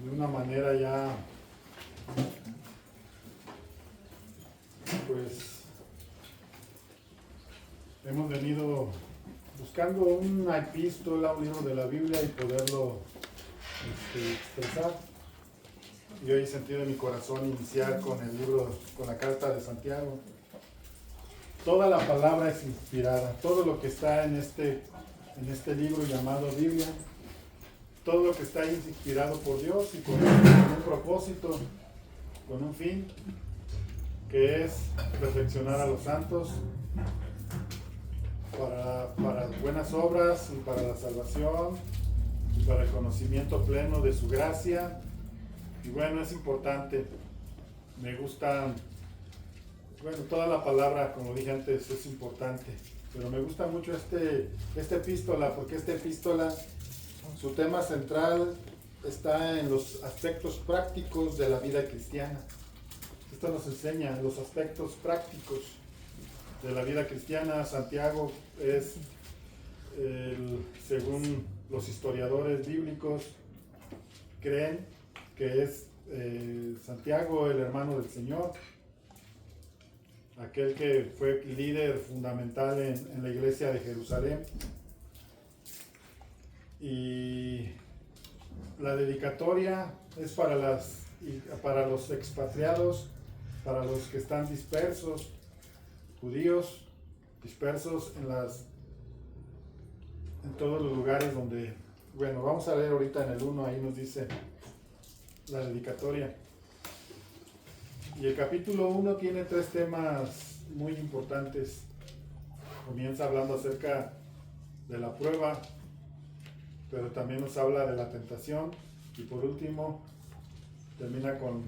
de una manera ya, pues, hemos venido buscando una epístola, un libro de la Biblia y poderlo expresar. Y hoy he sentido en mi corazón iniciar con el libro, con la carta de Santiago. Toda la palabra es inspirada, todo lo que está en este libro llamado Biblia, todo lo que está es inspirado por Dios y con un propósito, con un fin, que es perfeccionar a los santos para buenas obras y para la salvación y para el conocimiento pleno de su gracia. Y bueno, es importante, me gusta, bueno, toda la palabra, como dije antes, es importante, pero me gusta mucho esta epístola, porque esta epístola, su tema central está en los aspectos prácticos de la vida cristiana. Esto nos enseña los aspectos prácticos de la vida cristiana. Santiago es, según los historiadores bíblicos, creen que es Santiago el hermano del Señor, aquel que fue líder fundamental en la iglesia de Jerusalén. Y la dedicatoria es para los expatriados, para los que están dispersos, judíos dispersos en todos los lugares donde, bueno, vamos a leer ahorita en el 1, ahí nos dice la dedicatoria. Y el capítulo 1 tiene 3 temas muy importantes. Comienza hablando acerca de la prueba, pero también nos habla de la tentación, y por último termina con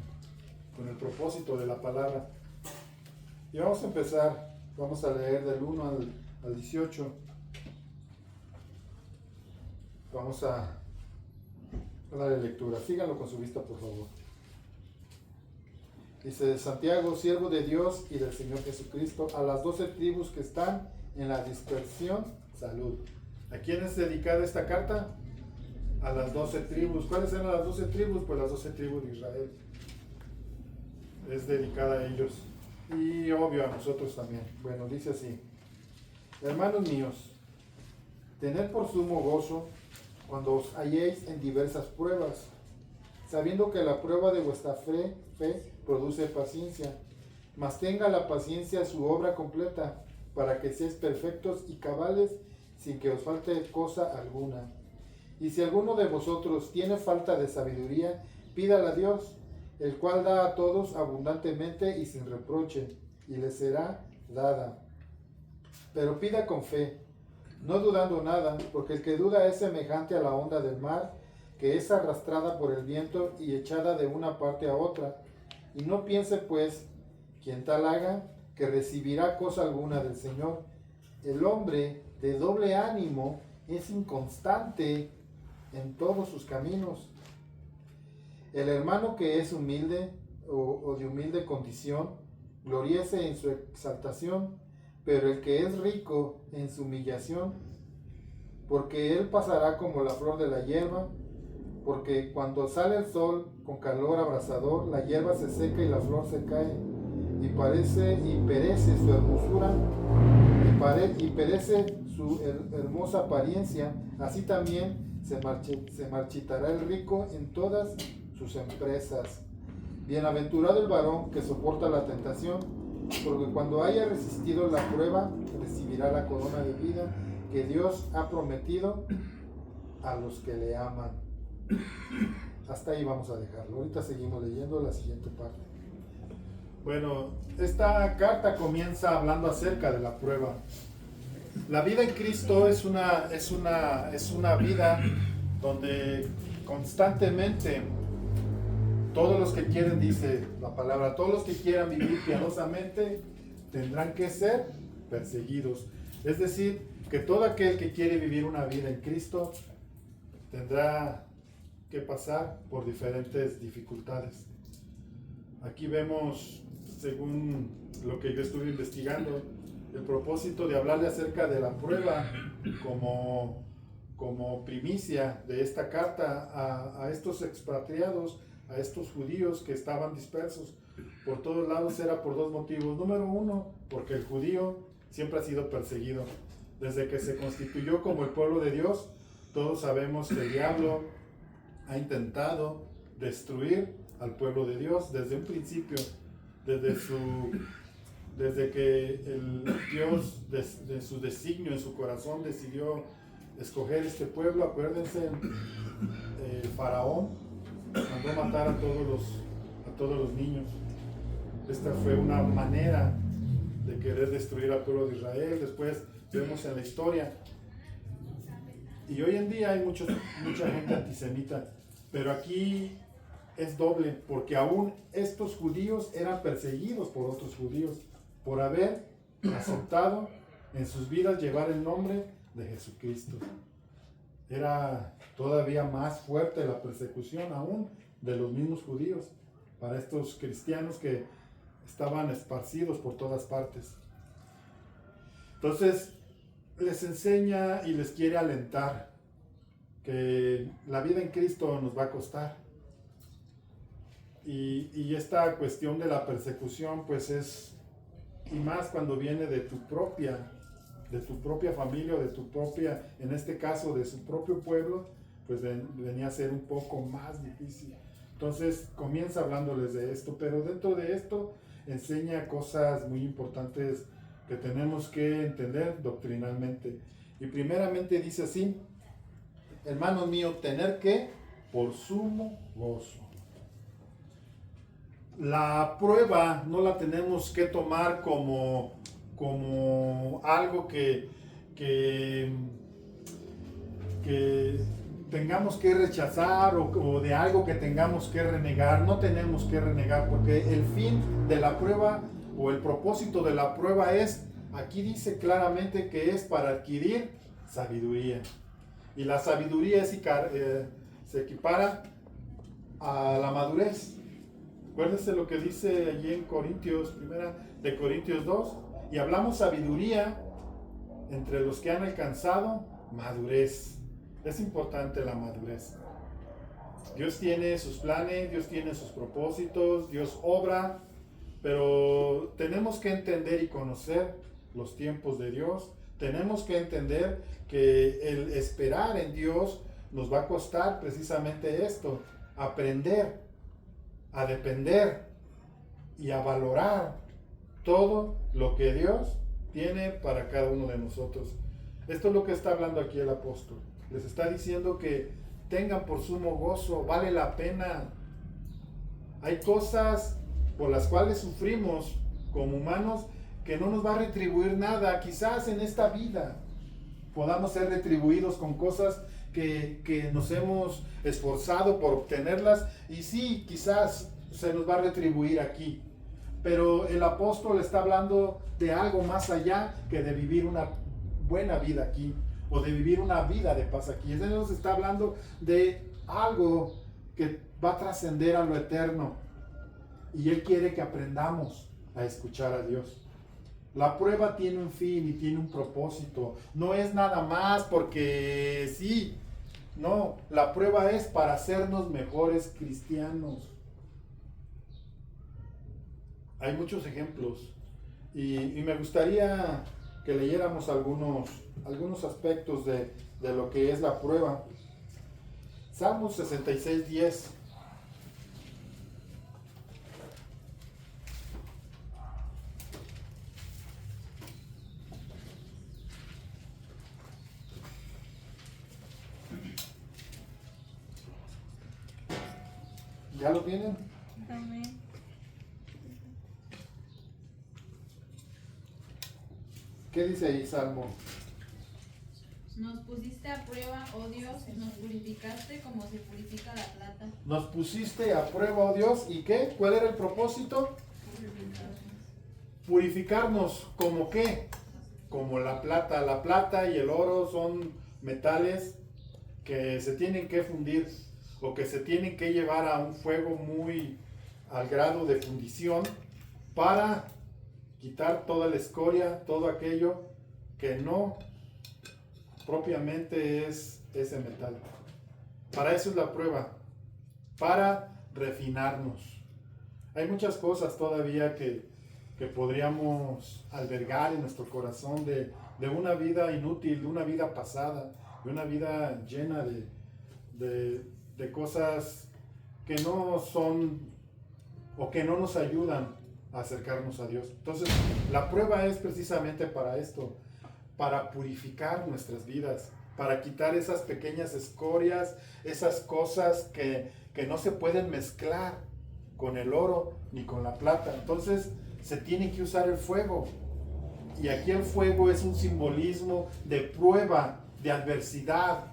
el propósito de la palabra. Y vamos a empezar, vamos a leer del 1 al 18. Vamos a darle lectura. Síganlo con su vista, por favor. Dice: Santiago, siervo de Dios y del Señor Jesucristo, a las 12 tribus que están en la dispersión, salud. ¿A quién es dedicada esta carta? A las 12 tribus. ¿Cuáles eran las 12 tribus? Pues las 12 tribus de Israel. Es dedicada a ellos. Y obvio a nosotros también. Bueno, dice así: hermanos míos, tened por sumo gozo cuando os halléis en diversas pruebas, sabiendo que la prueba de vuestra fe produce paciencia. Mas tenga la paciencia su obra completa, para que seáis perfectos y cabales, sin que os falte cosa alguna. Y si alguno de vosotros tiene falta de sabiduría, pídala a Dios, el cual da a todos abundantemente y sin reproche, y le será dada. Pero pida con fe, no dudando nada, porque el que duda es semejante a la onda del mar, que es arrastrada por el viento y echada de una parte a otra. Y no piense pues quien tal haga, que recibirá cosa alguna del Señor. El hombre de doble ánimo es inconstante en todos sus caminos. El hermano que es humilde o de humilde condición, gloríese en su exaltación, pero el que es rico en su humillación, porque él pasará como la flor de la hierba, porque cuando sale el sol con calor abrasador, la hierba se seca y la flor se cae, y perece su hermosura, y perece su hermosa apariencia. Así también se marchitará el rico en todas sus empresas. Bienaventurado el varón que soporta la tentación, porque cuando haya resistido la prueba, recibirá la corona de vida que Dios ha prometido a los que le aman. Hasta ahí vamos a dejarlo. Ahorita seguimos leyendo la siguiente parte. Bueno, esta carta comienza hablando acerca de la prueba. La vida en Cristo es una vida donde constantemente todos los que quieren, dice la palabra, todos los que quieran vivir piadosamente tendrán que ser perseguidos. Es decir, que todo aquel que quiere vivir una vida en Cristo tendrá que pasar por diferentes dificultades. Aquí vemos, según lo que yo estuve investigando, el propósito de hablarle acerca de la prueba como como primicia de esta carta a estos expatriados, a estos judíos que estaban dispersos por todos lados, era por dos motivos. Número uno, porque el judío siempre ha sido perseguido. Desde que se constituyó como el pueblo de Dios, todos sabemos que el diablo ha intentado destruir al pueblo de Dios desde un principio, desde que el Dios de su designio en su corazón decidió escoger este pueblo. Acuérdense, el faraón mandó matar a todos los niños. Esta fue una manera de querer destruir al pueblo de Israel. Después vemos en la historia, y hoy en día hay mucha gente antisemita, pero aquí es doble, porque aún estos judíos eran perseguidos por otros judíos por haber aceptado en sus vidas llevar el nombre de Jesucristo. Era todavía más fuerte la persecución aún de los mismos judíos para estos cristianos que estaban esparcidos por todas partes. Entonces les enseña y les quiere alentar que la vida en Cristo nos va a costar. Y esta cuestión de la persecución, pues es, y más cuando viene de tu propia familia, o de tu propia, en este caso de su propio pueblo, pues venía a ser un poco más difícil. Entonces comienza hablándoles de esto, pero dentro de esto enseña cosas muy importantes que tenemos que entender doctrinalmente. Y primeramente dice así: hermanos míos, tener que por sumo gozo. La prueba no la tenemos que tomar como algo que tengamos que rechazar o de algo que tengamos que renegar. No tenemos que renegar, porque el fin de la prueba o el propósito de la prueba es, aquí dice claramente que es para adquirir sabiduría. Y la sabiduría se equipara a la madurez. Acuérdense lo que dice allí en Corintios, primera de Corintios 2, y hablamos sabiduría entre los que han alcanzado madurez. Es importante la madurez. Dios tiene sus planes, Dios tiene sus propósitos, Dios obra, pero tenemos que entender y conocer los tiempos de Dios. Tenemos que entender que el esperar en Dios nos va a costar precisamente esto: aprender a depender y a valorar todo lo que Dios tiene para cada uno de nosotros. Esto es lo que está hablando aquí el apóstol. Les está diciendo que tengan por sumo gozo, vale la pena. Hay cosas por las cuales sufrimos como humanos que no nos va a retribuir nada. Quizás en esta vida podamos ser retribuidos con cosas que nos hemos esforzado por obtenerlas, y sí, quizás se nos va a retribuir aquí, pero el apóstol está hablando de algo más allá que de vivir una buena vida aquí, o de vivir una vida de paz aquí. Él nos está hablando de algo que va a trascender a lo eterno, y Él quiere que aprendamos a escuchar a Dios. La prueba tiene un fin y tiene un propósito. No es nada más porque sí. No, la prueba es para hacernos mejores cristianos. Hay muchos ejemplos. Y me gustaría que leyéramos algunos aspectos de lo que es la prueba. Salmos 66:10. ¿Ya lo tienen? Amén. ¿Qué dice ahí, Salmo? Nos pusiste a prueba, oh Dios, nos purificaste como se purifica la plata. Nos pusiste a prueba, oh Dios, ¿y qué? ¿Cuál era el propósito? Purificarnos. ¿Como qué? Como la plata. La plata y el oro son metales que se tienen que fundir, o que se tienen que llevar a un fuego muy al grado de fundición para quitar toda la escoria, todo aquello que no propiamente es ese metal. Para eso es la prueba, para refinarnos. Hay muchas cosas todavía que podríamos albergar en nuestro corazón de una vida inútil, de una vida pasada, de una vida llena de cosas que no son o que no nos ayudan a acercarnos a Dios. Entonces, la prueba es precisamente para esto, para purificar nuestras vidas, para quitar esas pequeñas escorias, esas cosas que no se pueden mezclar con el oro ni con la plata. Entonces, se tiene que usar el fuego. Y aquí el fuego es un simbolismo de prueba, de adversidad.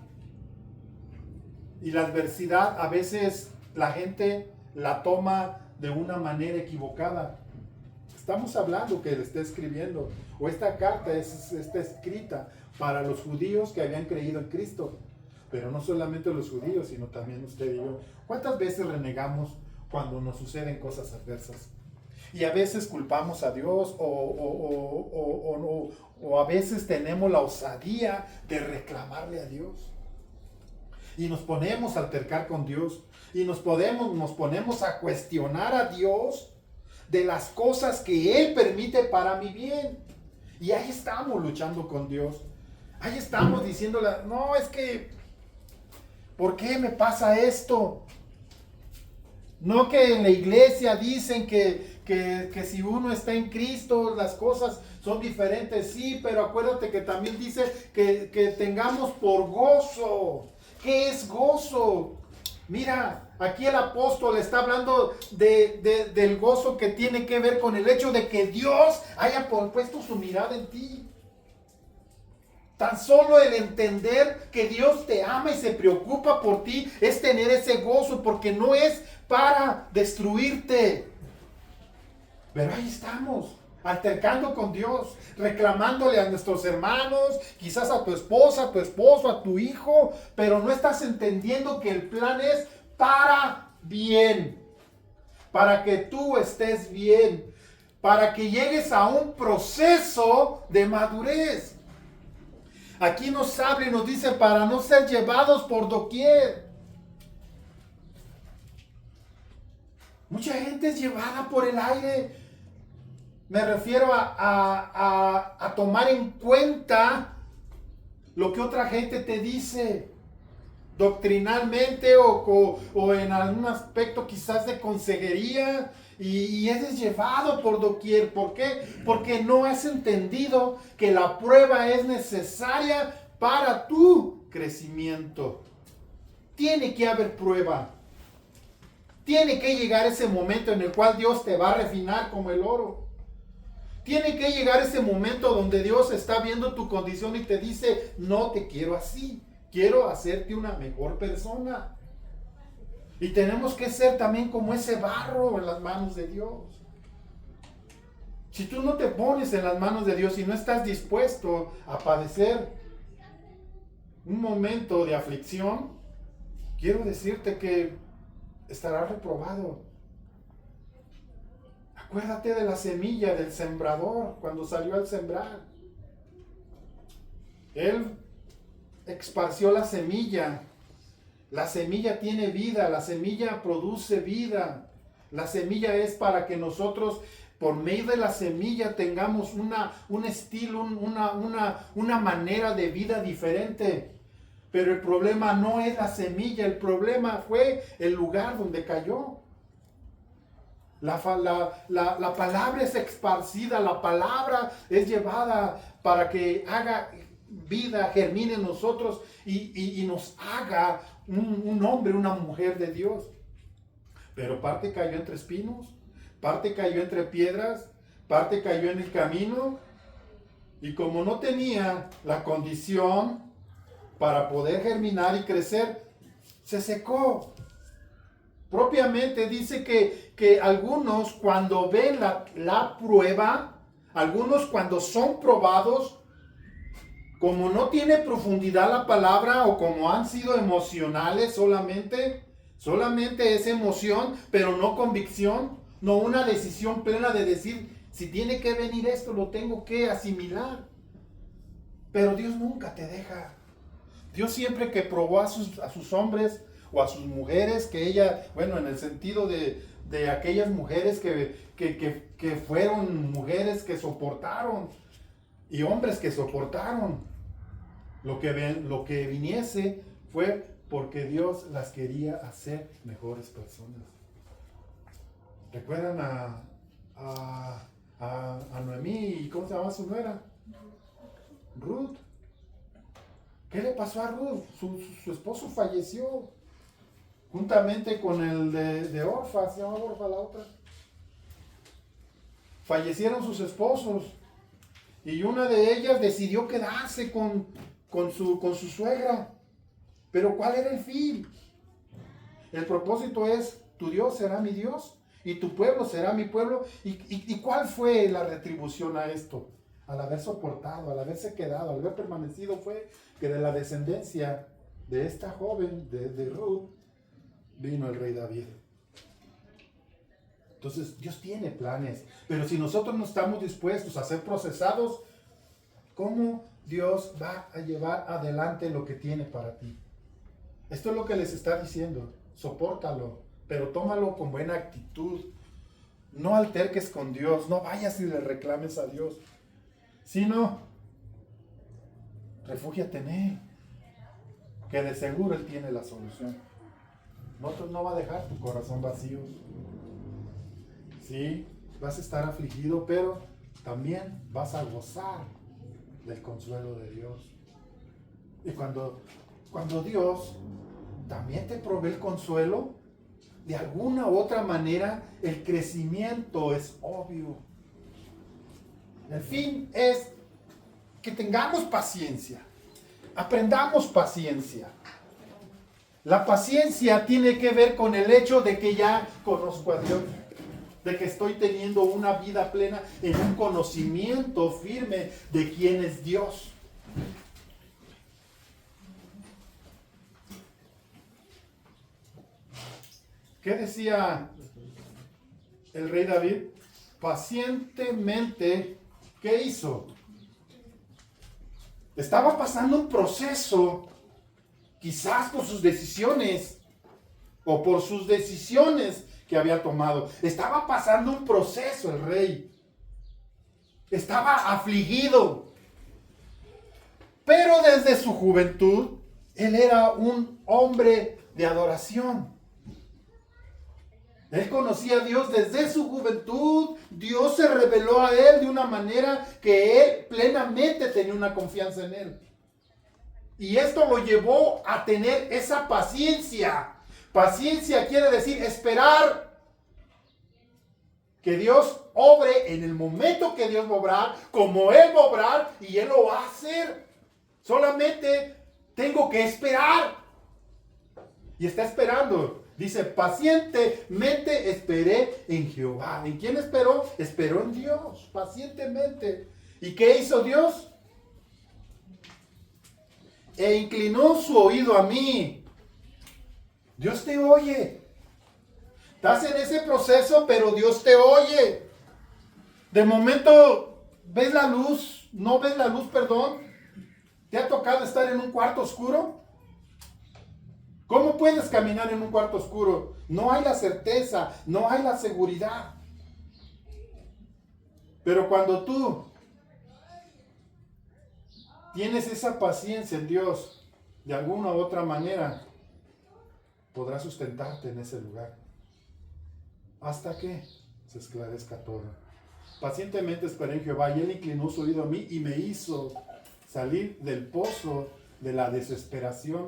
Y la adversidad a veces la gente la toma de una manera equivocada. Estamos hablando que le está escribiendo, o esta carta está escrita para los judíos que habían creído en Cristo. Pero no solamente los judíos, sino también usted y yo. ¿Cuántas veces renegamos cuando nos suceden cosas adversas? Y a veces culpamos a Dios o a veces tenemos la osadía de reclamarle a Dios. Y nos ponemos a altercar con Dios. Y nos ponemos a cuestionar a Dios de las cosas que Él permite para mi bien. Y ahí estamos luchando con Dios. Ahí estamos diciéndole, no, es que, ¿por qué me pasa esto? No, que en la iglesia dicen que si uno está en Cristo las cosas son diferentes. Sí, pero acuérdate que también dice que tengamos por gozo. ¿Qué es gozo? Mira, aquí el apóstol está hablando del gozo que tiene que ver con el hecho de que Dios haya puesto su mirada en ti. Tan solo el entender que Dios te ama y se preocupa por ti es tener ese gozo, porque no es para destruirte. Pero ahí estamos, altercando con Dios, reclamándole a nuestros hermanos, quizás a tu esposa, a tu esposo, a tu hijo, pero no estás entendiendo que el plan es para bien, para que tú estés bien, para que llegues a un proceso de madurez. Aquí nos habla y nos dice para no ser llevados por doquier. Mucha gente es llevada por el aire. Me refiero a tomar en cuenta lo que otra gente te dice doctrinalmente o en algún aspecto quizás de consejería, y eres llevado por doquier. ¿Por qué? Porque no has entendido que la prueba es necesaria para tu crecimiento. Tiene que haber prueba. Tiene que llegar ese momento en el cual Dios te va a refinar como el oro. Tiene que llegar ese momento donde Dios está viendo tu condición y te dice, no te quiero así, quiero hacerte una mejor persona. Y tenemos que ser también como ese barro en las manos de Dios. Si tú no te pones en las manos de Dios y no estás dispuesto a padecer un momento de aflicción, quiero decirte que estarás reprobado. Acuérdate de la semilla del sembrador cuando salió al sembrar. Él esparció la semilla. La semilla tiene vida, la semilla produce vida. La semilla es para que nosotros, por medio de la semilla, tengamos un estilo, una manera de vida diferente. Pero el problema no es la semilla, el problema fue el lugar donde cayó. La palabra es esparcida, la palabra es llevada para que haga vida, germine en nosotros y nos haga un hombre, una mujer de Dios. Pero parte cayó entre espinos, parte cayó entre piedras, parte cayó en el camino, y como no tenía la condición para poder germinar y crecer, se secó. Propiamente dice que algunos cuando ven la prueba, algunos cuando son probados, como no tiene profundidad la palabra o como han sido emocionales solamente es emoción, pero no convicción, no una decisión plena de decir, si tiene que venir esto, lo tengo que asimilar. Pero Dios nunca te deja. Dios siempre que probó a sus hombres o a sus mujeres, que ella, bueno, en el sentido de aquellas mujeres que fueron mujeres que soportaron y hombres que soportaron lo que viniese, fue porque Dios las quería hacer mejores personas. ¿Recuerdan a Noemí? ¿Cómo se llama su nuera? Ruth. ¿Qué le pasó a Ruth? Su esposo falleció juntamente con el de Orfa, se llama Orfa la otra. Fallecieron sus esposos y una de ellas decidió quedarse con su suegra. Pero ¿cuál era el fin? El propósito es: tu Dios será mi Dios y tu pueblo será mi pueblo. ¿Y cuál fue la retribución a esto? Al haber soportado, al haberse quedado, al haber permanecido, fue que de la descendencia de esta joven, de Ruth, vino el rey David. Entonces Dios tiene planes, pero si nosotros no estamos dispuestos a ser procesados, ¿cómo Dios va a llevar adelante lo que tiene para ti? Esto es lo que les está diciendo. Sopórtalo, pero tómalo con buena actitud. No alterques con Dios, no vayas y le reclames a Dios, sino refúgiate en Él, que de seguro Él tiene la solución. No va a dejar tu corazón vacío. Sí, vas a estar afligido, pero también vas a gozar del consuelo de Dios. Y cuando Dios también te provee el consuelo, de alguna u otra manera el crecimiento es obvio. El fin es que tengamos paciencia, aprendamos paciencia. La paciencia tiene que ver con el hecho de que ya conozco a Dios, de que estoy teniendo una vida plena en un conocimiento firme de quién es Dios. ¿Qué decía el rey David? Pacientemente, ¿qué hizo? Estaba pasando un proceso, quizás por sus decisiones, o por sus decisiones que había tomado. Estaba pasando un proceso el rey. Estaba afligido. Pero desde su juventud, él era un hombre de adoración. Él conocía a Dios desde su juventud. Dios se reveló a él de una manera que él plenamente tenía una confianza en él. Y esto lo llevó a tener esa paciencia. Paciencia quiere decir esperar que Dios obre en el momento que Dios va a obrar, como Él va a obrar, y Él lo va a hacer. Solamente tengo que esperar. Y está esperando. Dice, pacientemente esperé en Jehová. ¿En quién esperó? Esperó en Dios, pacientemente. ¿Y qué hizo Dios? E inclinó su oído a mí. Dios te oye. Estás en ese proceso, pero Dios te oye. De momento, ¿ves la luz? ¿No ves la luz, perdón? ¿Te ha tocado estar en un cuarto oscuro? ¿Cómo puedes caminar en un cuarto oscuro? No hay la certeza, no hay la seguridad. Pero cuando tú tienes esa paciencia en Dios, de alguna u otra manera, podrás sustentarte en ese lugar. Hasta que se esclarezca todo. Pacientemente esperé en Jehová, y Él inclinó su oído a mí y me hizo salir del pozo de la desesperación,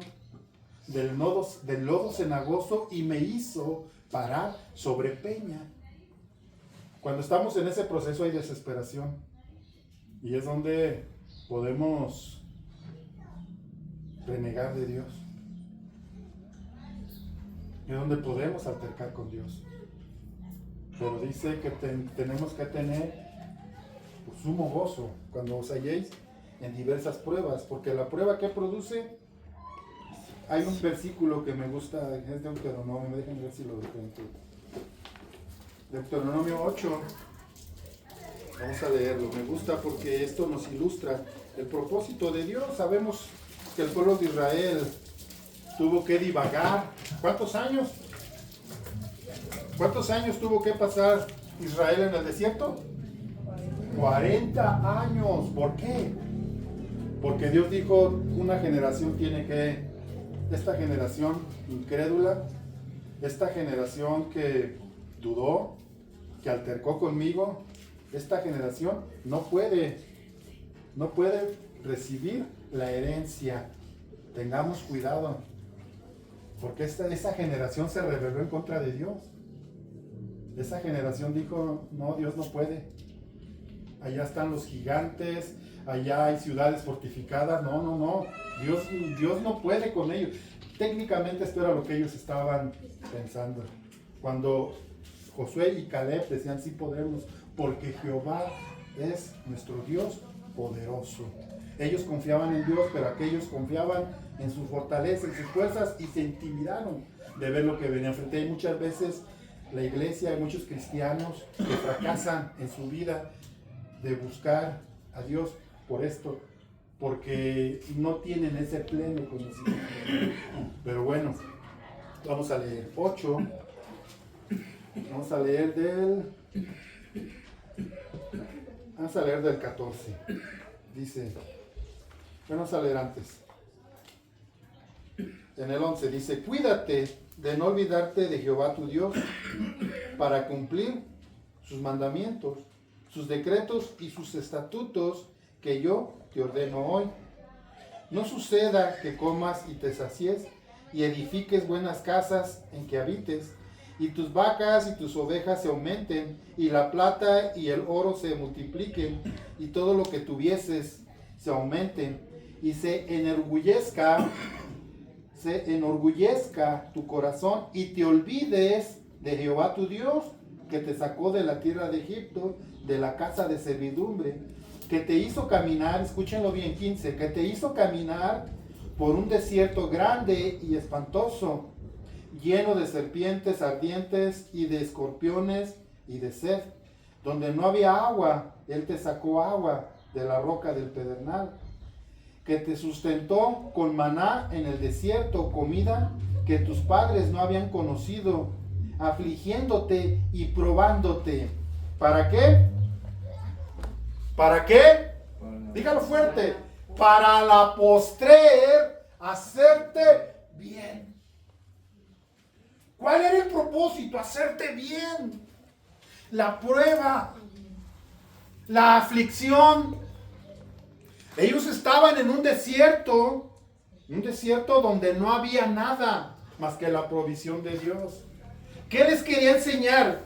del lodo cenagoso, y me hizo parar sobre peña. Cuando estamos en ese proceso hay desesperación, y es donde podemos renegar de Dios, es donde podemos altercar con Dios. Pero dice que tenemos que tener sumo gozo cuando os halléis en diversas pruebas, porque la prueba que produce, hay un versículo que me gusta, es de Deuteronomio, me dejen ver si lo encuentro. Deuteronomio 8, vamos a leerlo, me gusta porque esto nos ilustra el propósito de Dios. Sabemos que el pueblo de Israel tuvo que divagar. ¿Cuántos años? ¿Cuántos años tuvo que pasar Israel en el desierto? 40 años. ¿Por qué? Porque Dios dijo, una generación esta generación incrédula, esta generación que dudó, que altercó conmigo, esta generación no puede recibir la herencia. Tengamos cuidado, porque esa generación se rebeló en contra de Dios. Esa generación dijo, no, Dios no puede. Allá están los gigantes, allá hay ciudades fortificadas. No. Dios no puede con ellos. Técnicamente esto era lo que ellos estaban pensando. Cuando Josué y Caleb decían, sí podemos, porque Jehová es nuestro Dios poderoso. Ellos confiaban en Dios, pero aquellos confiaban en su fortaleza, en sus fuerzas, y se intimidaron de ver lo que venía frente. Hay muchas veces la iglesia, hay muchos cristianos que fracasan en su vida de buscar a Dios por esto, porque no tienen ese pleno conocimiento. Pero bueno, vamos a leer 8. Vamos a leer del 14. Dice, vamos a leer antes. En el 11 dice, cuídate de no olvidarte de Jehová tu Dios para cumplir sus mandamientos, sus decretos y sus estatutos que yo te ordeno hoy. No suceda que comas y te sacies y edifiques buenas casas en que habites, y tus vacas y tus ovejas se aumenten, y la plata y el oro se multipliquen, y todo lo que tuvieses se aumente, y se enorgullezca tu corazón, y te olvides de Jehová tu Dios, que te sacó de la tierra de Egipto, de la casa de servidumbre, que te hizo caminar, escúchenlo bien, 15, que te hizo caminar por un desierto grande y espantoso, lleno de serpientes ardientes y de escorpiones y de sed, donde no había agua. Él te sacó agua de la roca del pedernal, que te sustentó con maná en el desierto, comida que tus padres no habían conocido, afligiéndote y probándote. ¿Para qué? ¿Para qué? Dígalo fuerte. Para la postrer hacerte bien. ¿Cuál era el propósito? Hacerte bien. La prueba, la aflicción. Ellos estaban en un desierto donde no había nada más que la provisión de Dios. ¿Qué les quería enseñar?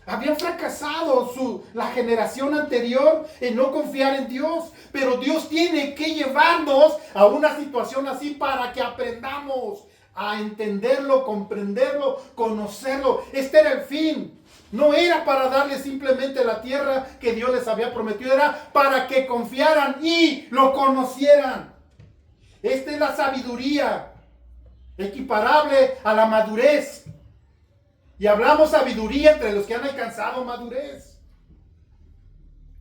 Habían fracasado la generación anterior en no confiar en Dios, pero Dios tiene que llevarnos a una situación así para que aprendamos a entenderlo, comprenderlo, conocerlo. Este era el fin. No era para darles simplemente la tierra que Dios les había prometido, era para que confiaran y lo conocieran. Esta es la sabiduría, equiparable a la madurez. Y hablamos sabiduría entre los que han alcanzado madurez.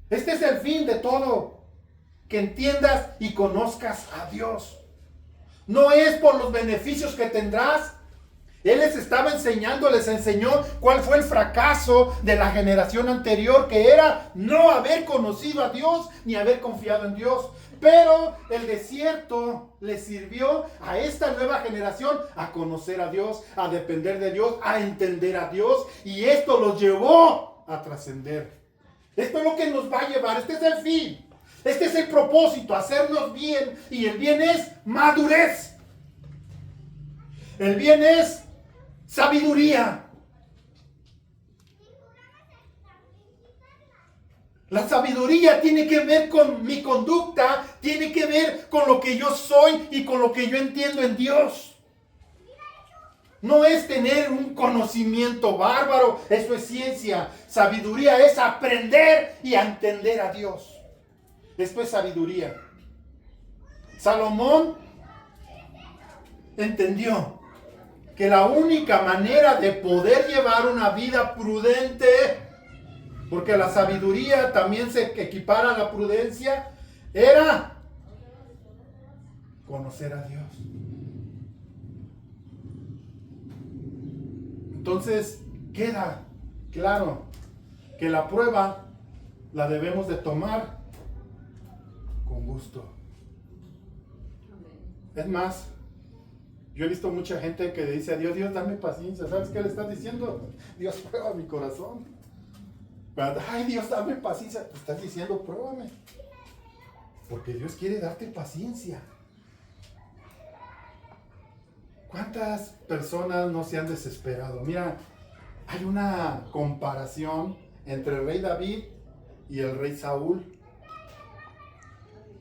Este es el fin de todo, que entiendas y conozcas a Dios. No es por los beneficios que tendrás. Él les enseñó cuál fue el fracaso de la generación anterior, que era no haber conocido a Dios ni haber confiado en Dios. Pero el desierto le sirvió a esta nueva generación a conocer a Dios, a depender de Dios, a entender a Dios, y esto los llevó a trascender. Esto es lo que nos va a llevar, este es el fin, este es el propósito, hacernos bien, y el bien es madurez. El bien es sabiduría. La sabiduría tiene que ver con mi conducta, tiene que ver con lo que yo soy y con lo que yo entiendo en Dios. No es tener un conocimiento bárbaro, eso es ciencia. Sabiduría es aprender y a entender a Dios. Esto es sabiduría. Salomón entendió que la única manera de poder llevar una vida prudente, porque la sabiduría también se equipara a la prudencia, era conocer a Dios. Entonces, queda claro que la prueba la debemos de tomar con gusto. Es más, yo he visto mucha gente que le dice a Dios, Dios, dame paciencia. ¿Sabes qué le estás diciendo? Dios, prueba mi corazón. Ay, Dios, dame paciencia. Te estás diciendo, pruébame. Porque Dios quiere darte paciencia. ¿Cuántas personas no se han desesperado? Mira, hay una comparación entre el rey David y el rey Saúl.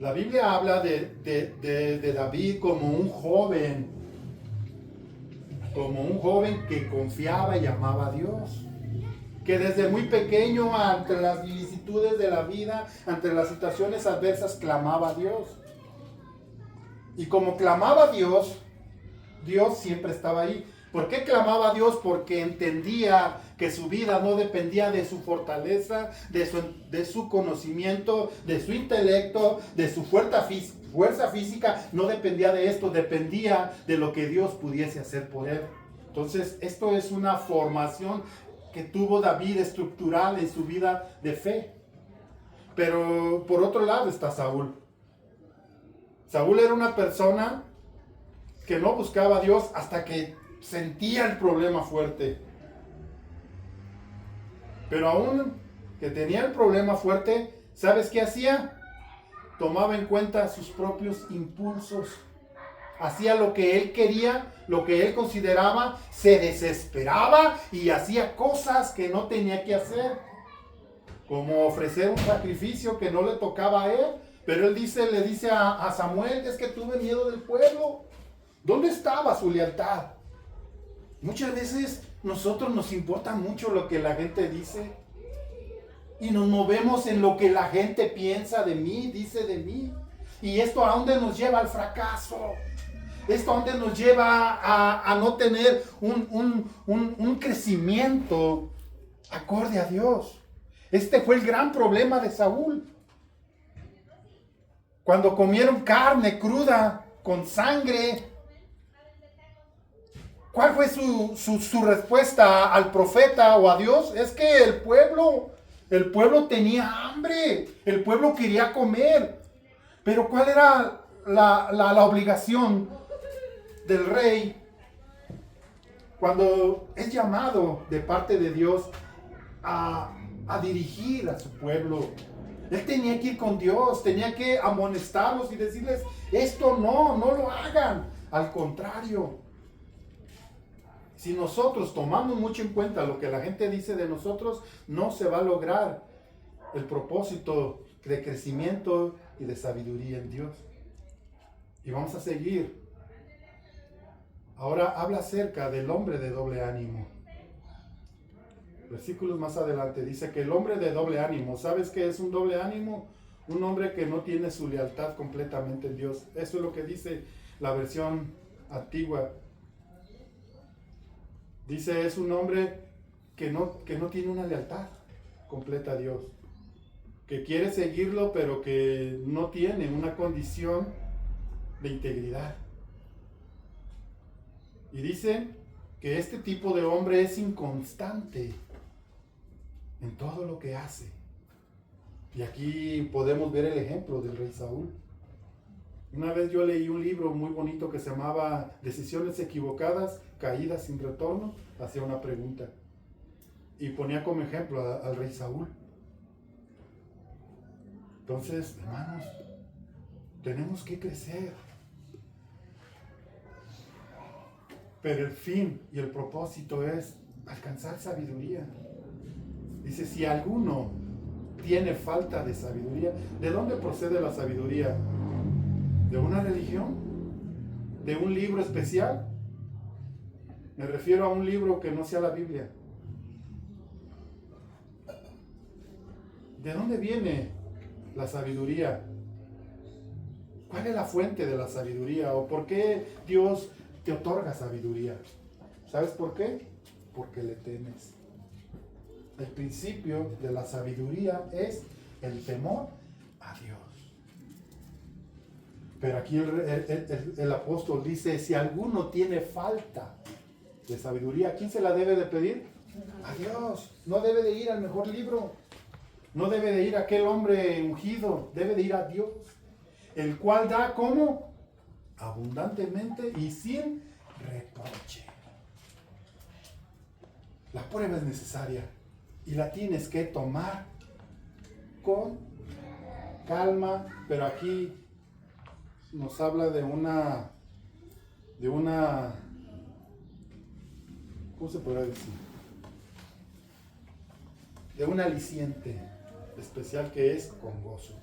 La Biblia habla de David como un joven que confiaba y amaba a Dios, que desde muy pequeño, ante las vicisitudes de la vida, ante las situaciones adversas, clamaba a Dios. Y como clamaba a Dios, Dios siempre estaba ahí. ¿Por qué clamaba a Dios? Porque entendía que su vida no dependía de su fortaleza, de su conocimiento, de su intelecto, de su fuerza física. No dependía de esto, dependía de lo que Dios pudiese hacer por él. Entonces, esto es una formación que tuvo David estructural en su vida de fe. Pero por otro lado está Saúl. Saúl era una persona que no buscaba a Dios hasta que sentía el problema fuerte. Pero aún que tenía el problema fuerte, ¿sabes qué hacía? Tomaba en cuenta sus propios impulsos. Hacía lo que él quería, lo que él consideraba, se desesperaba y hacía cosas que no tenía que hacer. Como ofrecer un sacrificio que no le tocaba a él. Pero él le dice a Samuel, es que tuve miedo del pueblo. ¿Dónde estaba su lealtad? Muchas veces nosotros nos importa mucho lo que la gente dice y nos movemos en lo que la gente piensa de mí, dice de mí. ¿Y esto a dónde nos lleva? Al fracaso. Esto a dónde nos lleva a no tener un crecimiento acorde a Dios. Este fue el gran problema de Saúl. Cuando comieron carne cruda con sangre, ¿cuál fue su respuesta al profeta o a Dios? Es que el pueblo tenía hambre, el pueblo quería comer. Pero ¿cuál era la obligación del rey cuando es llamado de parte de Dios a dirigir a su pueblo? Él tenía que ir con Dios, tenía que amonestarlos y decirles, esto no lo hagan. Al contrario, si nosotros tomamos mucho en cuenta lo que la gente dice de nosotros, no se va a lograr el propósito de crecimiento y de sabiduría en Dios. Y vamos a seguir. Ahora habla acerca del hombre de doble ánimo. Versículos más adelante dice que el hombre de doble ánimo, ¿sabes qué es un doble ánimo? Un hombre que no tiene su lealtad completamente en Dios. Eso es lo que dice la versión antigua. Dice, es un hombre que no tiene una lealtad completa a Dios. Que quiere seguirlo, pero que no tiene una condición de integridad. Y dice que este tipo de hombre es inconstante en todo lo que hace. Y aquí podemos ver el ejemplo del rey Saúl. Una vez yo leí un libro muy bonito que se llamaba Decisiones equivocadas, caídas sin retorno. Hacía una pregunta y ponía como ejemplo al rey Saúl. Entonces, hermanos, tenemos que crecer. Pero el fin y el propósito es alcanzar sabiduría. Dice, si alguno tiene falta de sabiduría, ¿de dónde procede la sabiduría? ¿De una religión? ¿De un libro especial? Me refiero a un libro que no sea la Biblia. ¿De dónde viene la sabiduría? ¿Cuál es la fuente de la sabiduría? ¿O por qué Dios te otorga sabiduría? ¿Sabes por qué? Porque le temes. El principio de la sabiduría es el temor a Dios. Pero aquí el apóstol dice, si alguno tiene falta de sabiduría, ¿a quién se la debe de pedir? A Dios. No debe de ir al mejor libro. No debe de ir a aquel hombre ungido. Debe de ir a Dios. El cual da como abundantemente y sin reproche. La prueba es necesaria y la tienes que tomar con calma, pero aquí nos habla de una, ¿cómo se podrá decir? De un aliciente especial que es con gozo.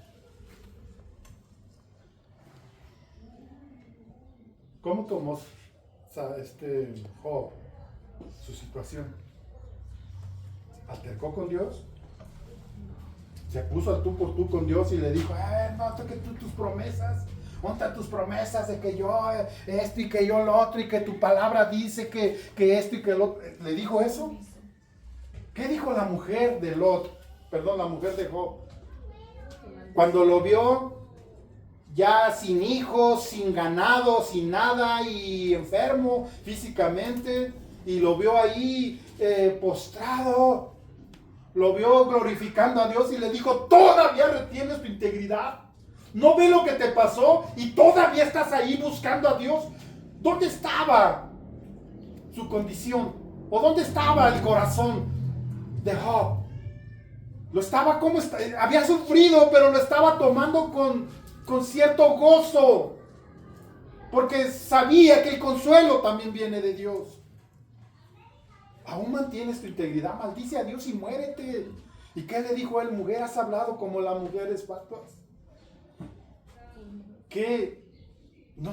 ¿Cómo tomó Job su situación? ¿Altercó con Dios? ¿Se puso al tú por tú con Dios y le dijo, no, que tus promesas? ¿Dónde están tus promesas de que yo esto y que yo lo otro y que tu palabra dice que esto y que lo otro? ¿Le dijo eso? ¿Qué dijo la mujer de Lot? Perdón, la mujer de Job. Cuando lo vio ya sin hijos, sin ganado, sin nada y enfermo físicamente, y lo vio ahí postrado, lo vio glorificando a Dios y le dijo, ¿todavía retienes tu integridad? ¿No ve lo que te pasó y todavía estás ahí buscando a Dios? ¿Dónde estaba su condición? ¿O dónde estaba el corazón de Job? Lo estaba como había sufrido, pero lo estaba tomando con cierto gozo, porque sabía que el consuelo también viene de Dios. Aún mantienes tu integridad, maldice a Dios y muérete. ¿Y qué le dijo él? Mujer, has hablado como las mujeres fatuas. ¿Qué? No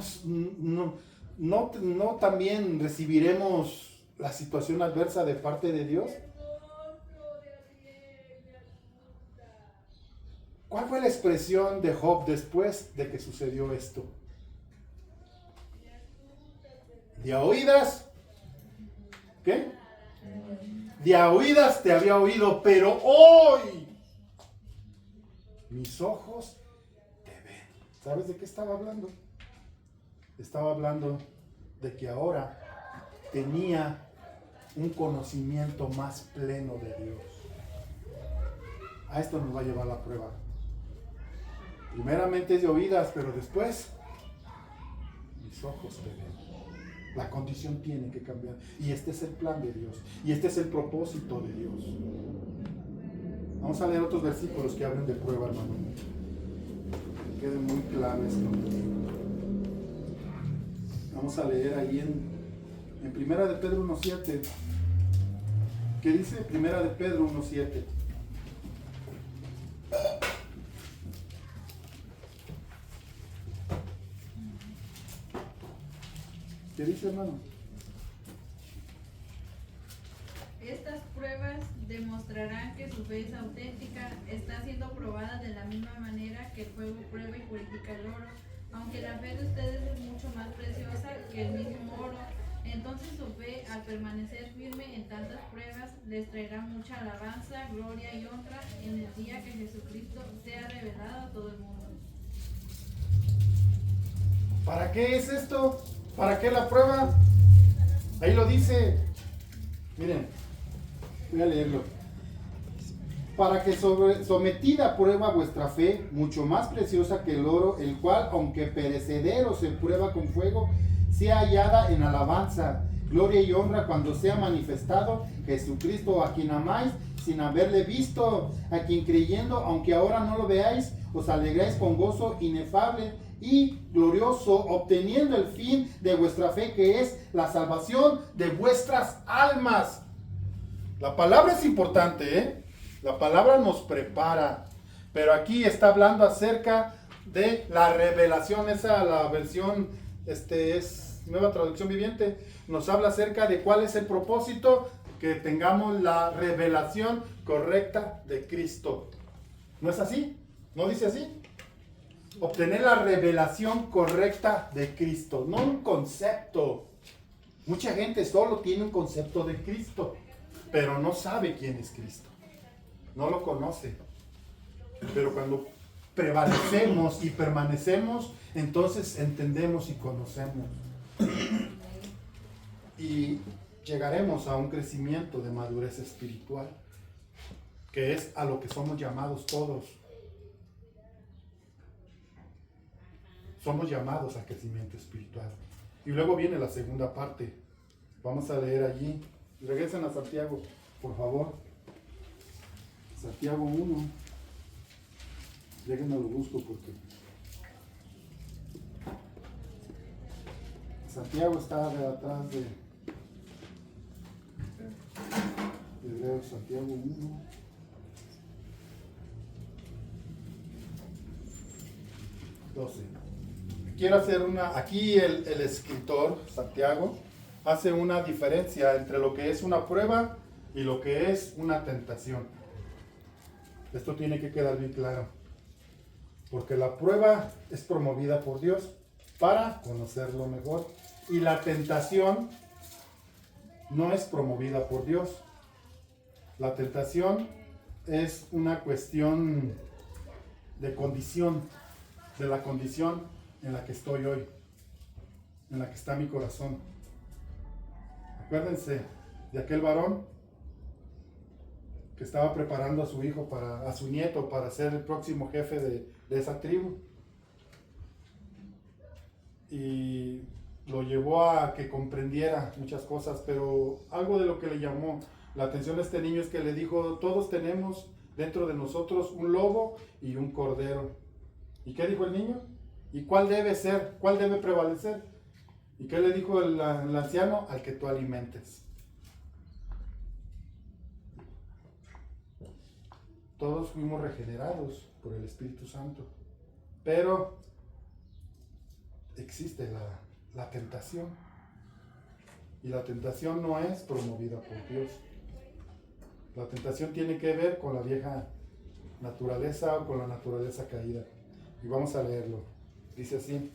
también recibiremos la situación adversa de parte de Dios. ¿Cuál fue la expresión de Job después de que sucedió esto? De oídas, ¿qué? De oídas te había oído, pero hoy mis ojos te ven. ¿Sabes de qué estaba hablando? Estaba hablando de que ahora tenía un conocimiento más pleno de Dios. A esto nos va a llevar la prueba. Primeramente es de oídas, pero después mis ojos te ven. La condición tiene que cambiar. Y este es el plan de Dios. Y este es el propósito de Dios. Vamos a leer otros versículos que hablen de prueba, hermano. Que quede muy claro esto. Vamos a leer ahí en Primera de Pedro 1:7. ¿Qué dice? Primera de Pedro 1:7. ¿Qué dice, hermano? Estas pruebas demostrarán que su fe es auténtica, está siendo probada de la misma manera que el fuego prueba y purifica el oro. Aunque la fe de ustedes es mucho más preciosa que el mismo oro, entonces su fe, al permanecer firme en tantas pruebas, les traerá mucha alabanza, gloria y honra en el día que Jesucristo sea revelado a todo el mundo. ¿Para qué es esto? ¿Para qué la prueba? Ahí lo dice. Miren, voy a leerlo. Para que sometida a prueba vuestra fe, mucho más preciosa que el oro, el cual, aunque perecedero se prueba con fuego, sea hallada en alabanza, gloria y honra cuando sea manifestado Jesucristo, a quien amáis sin haberle visto, a quien creyendo, aunque ahora no lo veáis, os alegráis con gozo inefable y glorioso, obteniendo el fin de vuestra fe, que es la salvación de vuestras almas. La palabra es importante, ¿eh? La palabra nos prepara, pero aquí está hablando acerca de la revelación. Esa, la versión, es Nueva Traducción Viviente, nos habla acerca de cuál es el propósito, que tengamos la revelación correcta de Cristo. ¿No es así? ¿No dice así? Obtener la revelación correcta de Cristo, no un concepto. Mucha gente solo tiene un concepto de Cristo, pero no sabe quién es Cristo. No lo conoce. Pero cuando prevalecemos y permanecemos, entonces entendemos y conocemos. Y llegaremos a un crecimiento de madurez espiritual, que es a lo que somos llamados todos. Somos llamados a crecimiento espiritual. Y luego viene la segunda parte. Vamos a leer allí. Regresen a Santiago, por favor. Santiago 1. Déjenme lo busco porque Santiago está de atrás de Hebreos. Santiago 1. Quiero hacer aquí el escritor, Santiago, hace una diferencia entre lo que es una prueba y lo que es una tentación. Esto tiene que quedar bien claro, porque la prueba es promovida por Dios para conocerlo mejor, y la tentación no es promovida por Dios. La tentación es una cuestión de condición, de la condición en la que estoy hoy, en la que está mi corazón. Acuérdense de aquel varón que estaba preparando a su hijo, a su nieto, para ser el próximo jefe de esa tribu. Y lo llevó a que comprendiera muchas cosas, pero algo de lo que le llamó la atención a este niño es que le dijo: todos tenemos dentro de nosotros un lobo y un cordero. ¿Y qué dijo el niño? ¿Y cuál debe ser? ¿Cuál debe prevalecer? ¿Y qué le dijo el anciano? Al que tú alimentes. Todos fuimos regenerados por el Espíritu Santo, pero existe la tentación, y la tentación no es promovida por Dios. La tentación tiene que ver con la vieja naturaleza o con la naturaleza caída. Y vamos a leerlo. Dice así: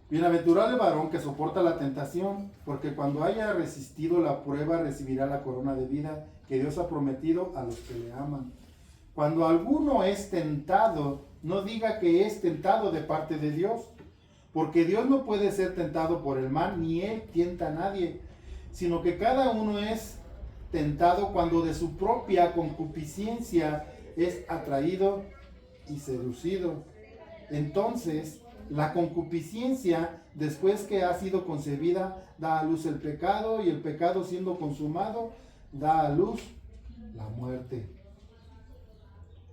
bienaventurado el varón que soporta la tentación, porque cuando haya resistido la prueba recibirá la corona de vida que Dios ha prometido a los que le aman. Cuando alguno es tentado, no diga que es tentado de parte de Dios, porque Dios no puede ser tentado por el mal, ni él tienta a nadie, sino que cada uno es tentado cuando de su propia concupiscencia es atraído y seducido. Entonces, la concupiscencia, después que ha sido concebida, da a luz el pecado, y el pecado, siendo consumado, da a luz la muerte.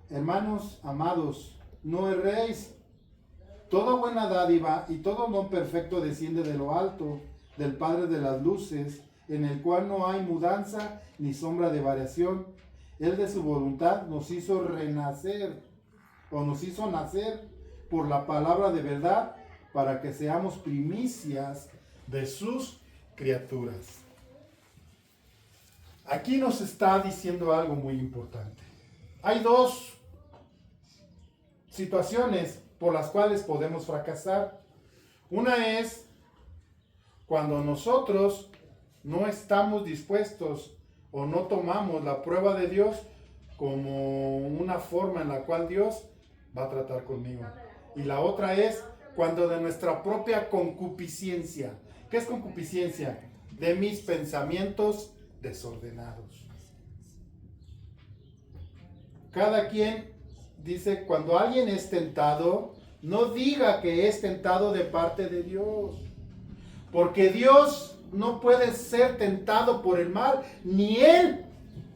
Hermanos amados, no erréis. Toda buena dádiva y todo don perfecto desciende de lo alto, del Padre de las luces, en el cual no hay mudanza ni sombra de variación. Él de su voluntad nos hizo renacer, o nos hizo nacer por la palabra de verdad, para que seamos primicias de sus criaturas. Aquí nos está diciendo algo muy importante. Hay dos situaciones por las cuales podemos fracasar. Una es cuando nosotros no estamos dispuestos o no tomamos la prueba de Dios como una forma en la cual Dios va a tratar conmigo. Y la otra es cuando de nuestra propia concupiscencia. ¿Qué es concupiscencia? De mis pensamientos desordenados. Cada quien dice: cuando alguien es tentado, no diga que es tentado de parte de Dios, porque Dios no puede ser tentado por el mal, ni Él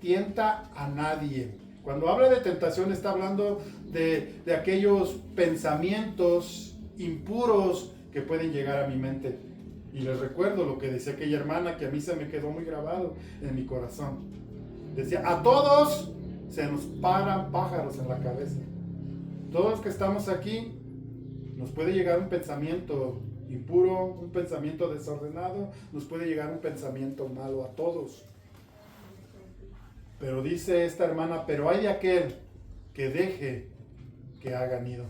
tienta a nadie. Cuando habla de tentación está hablando de aquellos pensamientos impuros que pueden llegar a mi mente. Y les recuerdo lo que decía aquella hermana, que a mí se me quedó muy grabado en mi corazón. Decía: a todos se nos paran pájaros en la cabeza. Todos los que estamos aquí, nos puede llegar un pensamiento impuro, un pensamiento desordenado, nos puede llegar un pensamiento malo, a todos. Pero dice esta hermana: pero hay de aquel que deje que haga nido.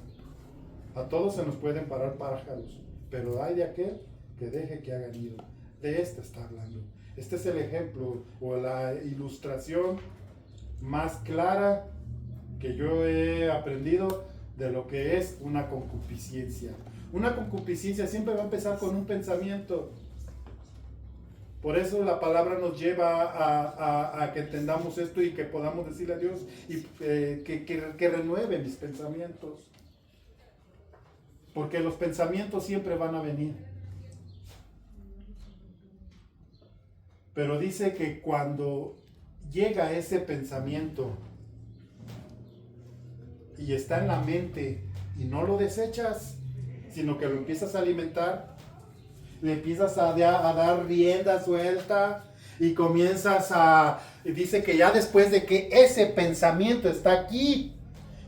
A todos se nos pueden parar pájaros, pero hay de aquel que deje que haga nido. De este está hablando. Este es el ejemplo o la ilustración más clara que yo he aprendido de lo que es una concupiscencia. Una concupiscencia siempre va a empezar con un pensamiento. Por eso la palabra nos lleva a que entendamos esto y que podamos decirle a Dios y que renueve mis pensamientos. Porque los pensamientos siempre van a venir. Pero dice que cuando llega ese pensamiento y está en la mente y no lo desechas, sino que lo empiezas a alimentar, le empiezas a dar rienda suelta y dice que ya después de que ese pensamiento está aquí,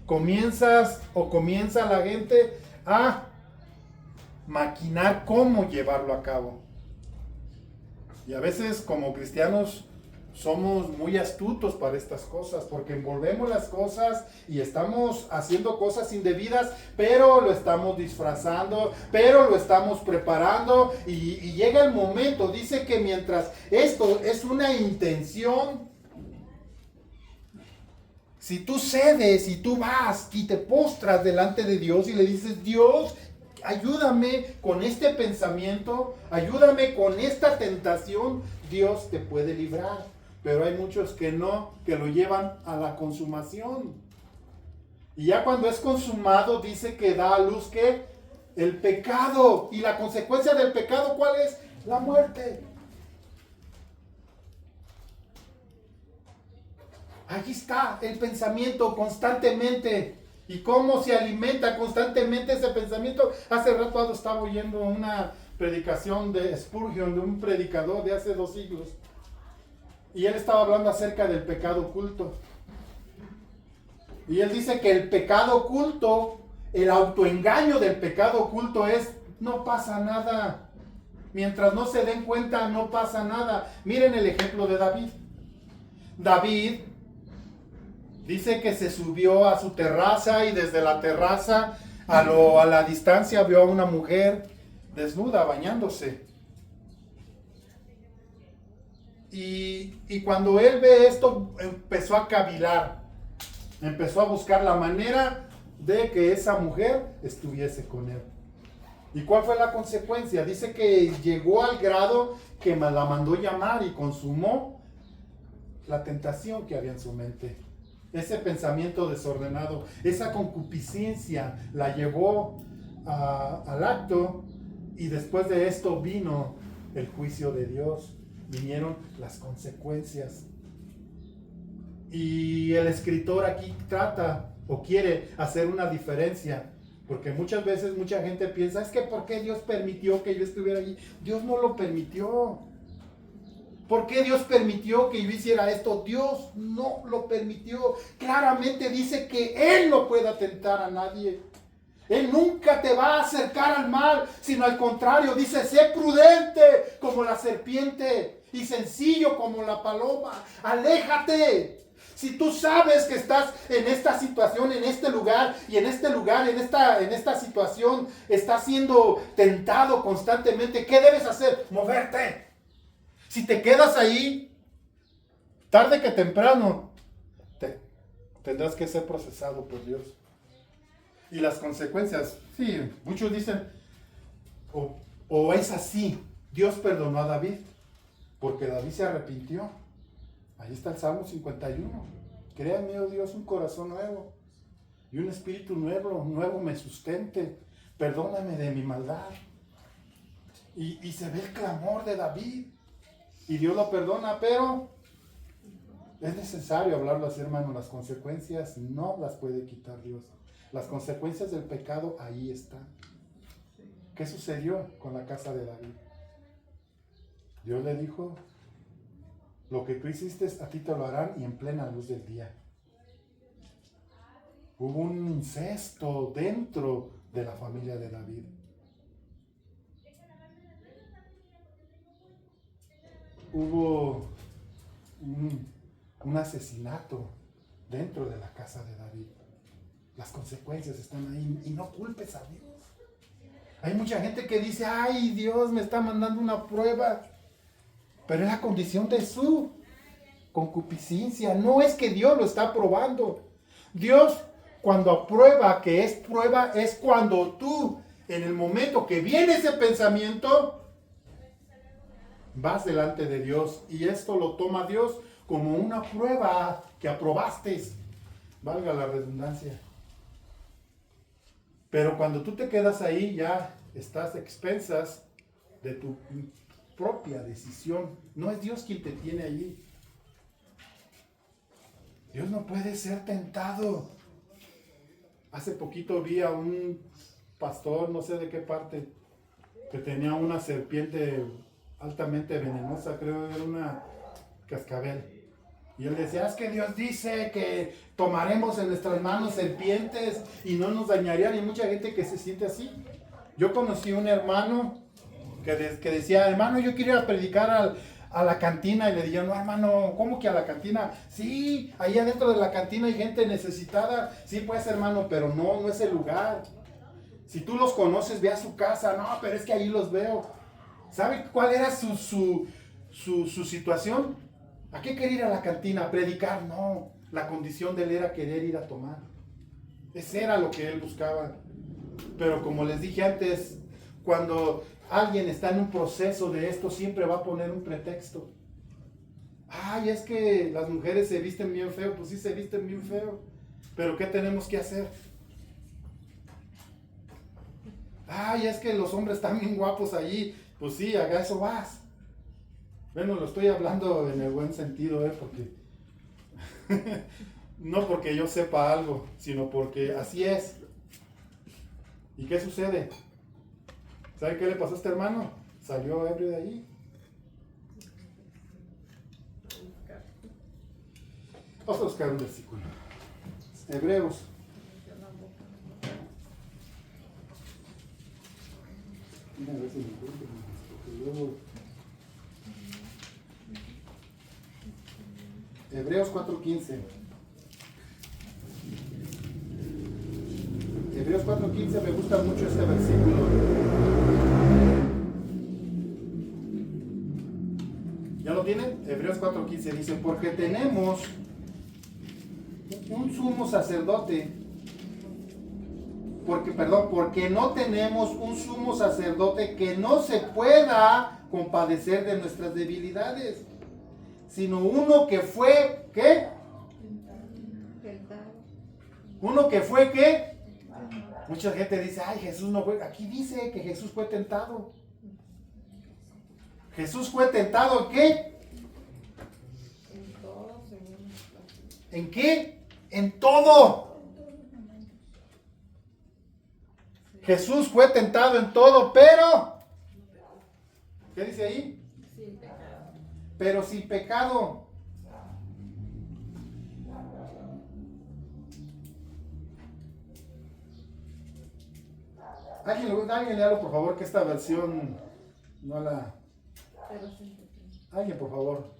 comienza la gente a maquinar cómo llevarlo a cabo. Y a veces como cristianos somos muy astutos para estas cosas, porque envolvemos las cosas y estamos haciendo cosas indebidas, pero lo estamos disfrazando, pero lo estamos preparando y llega el momento, dice que mientras esto es una intención, si tú cedes y tú vas y te postras delante de Dios y le dices, Dios, ayúdame con este pensamiento, ayúdame con esta tentación, Dios te puede librar. Pero hay muchos que no, que lo llevan a la consumación. Y ya cuando es consumado, dice que da a luz que el pecado. Y la consecuencia del pecado, ¿cuál es? La muerte. Allí está el pensamiento constantemente. ¿Y cómo se alimenta constantemente ese pensamiento? Hace rato estaba oyendo una predicación de Spurgeon, de un predicador de hace 2 siglos. Y él estaba hablando acerca del pecado oculto. Y él dice que el pecado oculto, el autoengaño del pecado oculto es, no pasa nada. Mientras no se den cuenta, no pasa nada. Miren el ejemplo de David. David dice que se subió a su terraza y desde la terraza a la distancia vio a una mujer desnuda bañándose. Y cuando él ve esto, empezó a cavilar, empezó a buscar la manera de que esa mujer estuviese con él. ¿Y cuál fue la consecuencia? Dice que llegó al grado que la mandó llamar y consumó la tentación que había en su mente. Ese pensamiento desordenado, esa concupiscencia la llevó al acto, y después de esto vino el juicio de Dios. Vinieron las consecuencias. Y el escritor aquí trata o quiere hacer una diferencia, porque muchas veces mucha gente piensa, es que ¿por qué Dios permitió que yo estuviera allí? Dios no lo permitió. ¿Por qué Dios permitió que yo hiciera esto? Dios no lo permitió. Claramente dice que Él no puede atentar a nadie. Él nunca te va a acercar al mal, sino al contrario, dice, sé prudente como la serpiente y sencillo como la paloma. Aléjate. Si tú sabes que estás en esta situación, en este lugar, y en este lugar, en esta situación, estás siendo tentado constantemente, ¿qué debes hacer? Moverte. Si te quedas ahí, tarde que temprano, tendrás que ser procesado por Dios. Y las consecuencias, sí, muchos dicen, o es así, Dios perdonó a David, porque David se arrepintió. Ahí está el Salmo 51. Créanme, oh Dios, un corazón nuevo y un espíritu nuevo me sustente. Perdóname de mi maldad. Y se ve el clamor de David. Y Dios lo perdona, pero es necesario hablarlo así, hermano. Las consecuencias no las puede quitar Dios. Las consecuencias del pecado ahí están. ¿Qué sucedió con la casa de David? Dios le dijo, lo que tú hiciste a ti te lo harán y en plena luz del día. Hubo un incesto dentro de la familia de David. Hubo un asesinato dentro de la casa de David. Las consecuencias están ahí y no culpes a Dios. Hay mucha gente que dice, ay, Dios me está mandando una prueba. Pero es la condición de su concupiscencia. No es que Dios lo está probando. Dios, cuando aprueba que es prueba, es cuando tú, en el momento que viene ese pensamiento, vas delante de Dios. Y esto lo toma Dios como una prueba que aprobaste. Valga la redundancia. Pero cuando tú te quedas ahí, ya estás a expensas de tu propia decisión. No es Dios quien te tiene allí. Dios no puede ser tentado. Hace poquito vi a un pastor, no sé de qué parte, que tenía una serpiente altamente venenosa, creo que era una cascabel. Y él decía, es que Dios dice que tomaremos en nuestras manos serpientes y no nos dañarían. Y hay mucha gente que se siente así. Yo conocí un hermano que decía, hermano, yo quiero ir a predicar a la cantina. Y le dije, no, hermano, ¿cómo que a la cantina? Sí, ahí adentro de la cantina hay gente necesitada. Sí, pues, hermano, pero no es el lugar. Si tú los conoces, ve a su casa. No, pero es que ahí los veo. ¿Sabe cuál era su situación? ¿A qué quería ir a la cantina? ¿A predicar? No, la condición de él era querer ir a tomar. Ese era lo que él buscaba. Pero como les dije antes, cuando alguien está en un proceso de esto, siempre va a poner un pretexto. Ay, es que las mujeres se visten bien feo. Pues sí, se visten bien feo. Pero ¿qué tenemos que hacer? Ay, es que los hombres están bien guapos allí. Pues sí, a eso vas. Bueno, lo estoy hablando en el buen sentido, porque no porque yo sepa algo, sino porque así es. ¿Y qué sucede? ¿Sabe qué le pasó a este hermano? Salió ebrio de allí. Vamos a buscar un versículo. Hebreos. Mira, a ver si me encuentro, porque luego... Hebreos 4:15. Hebreos 4:15, me gusta mucho este versículo. ¿Ya lo tienen? Hebreos 4:15 dice, porque tenemos un sumo sacerdote, porque no tenemos un sumo sacerdote que no se pueda compadecer de nuestras debilidades, sino uno que fue, ¿qué? Uno que fue, ¿qué? Mucha gente dice, ay, Jesús no fue. Aquí dice que Jesús fue tentado. Jesús fue tentado, ¿en qué? ¿En qué? En todo. Jesús fue tentado en todo, pero, ¿qué dice ahí? Pero sin pecado. Alguien léalo, por favor, que esta versión no la... Alguien, por favor.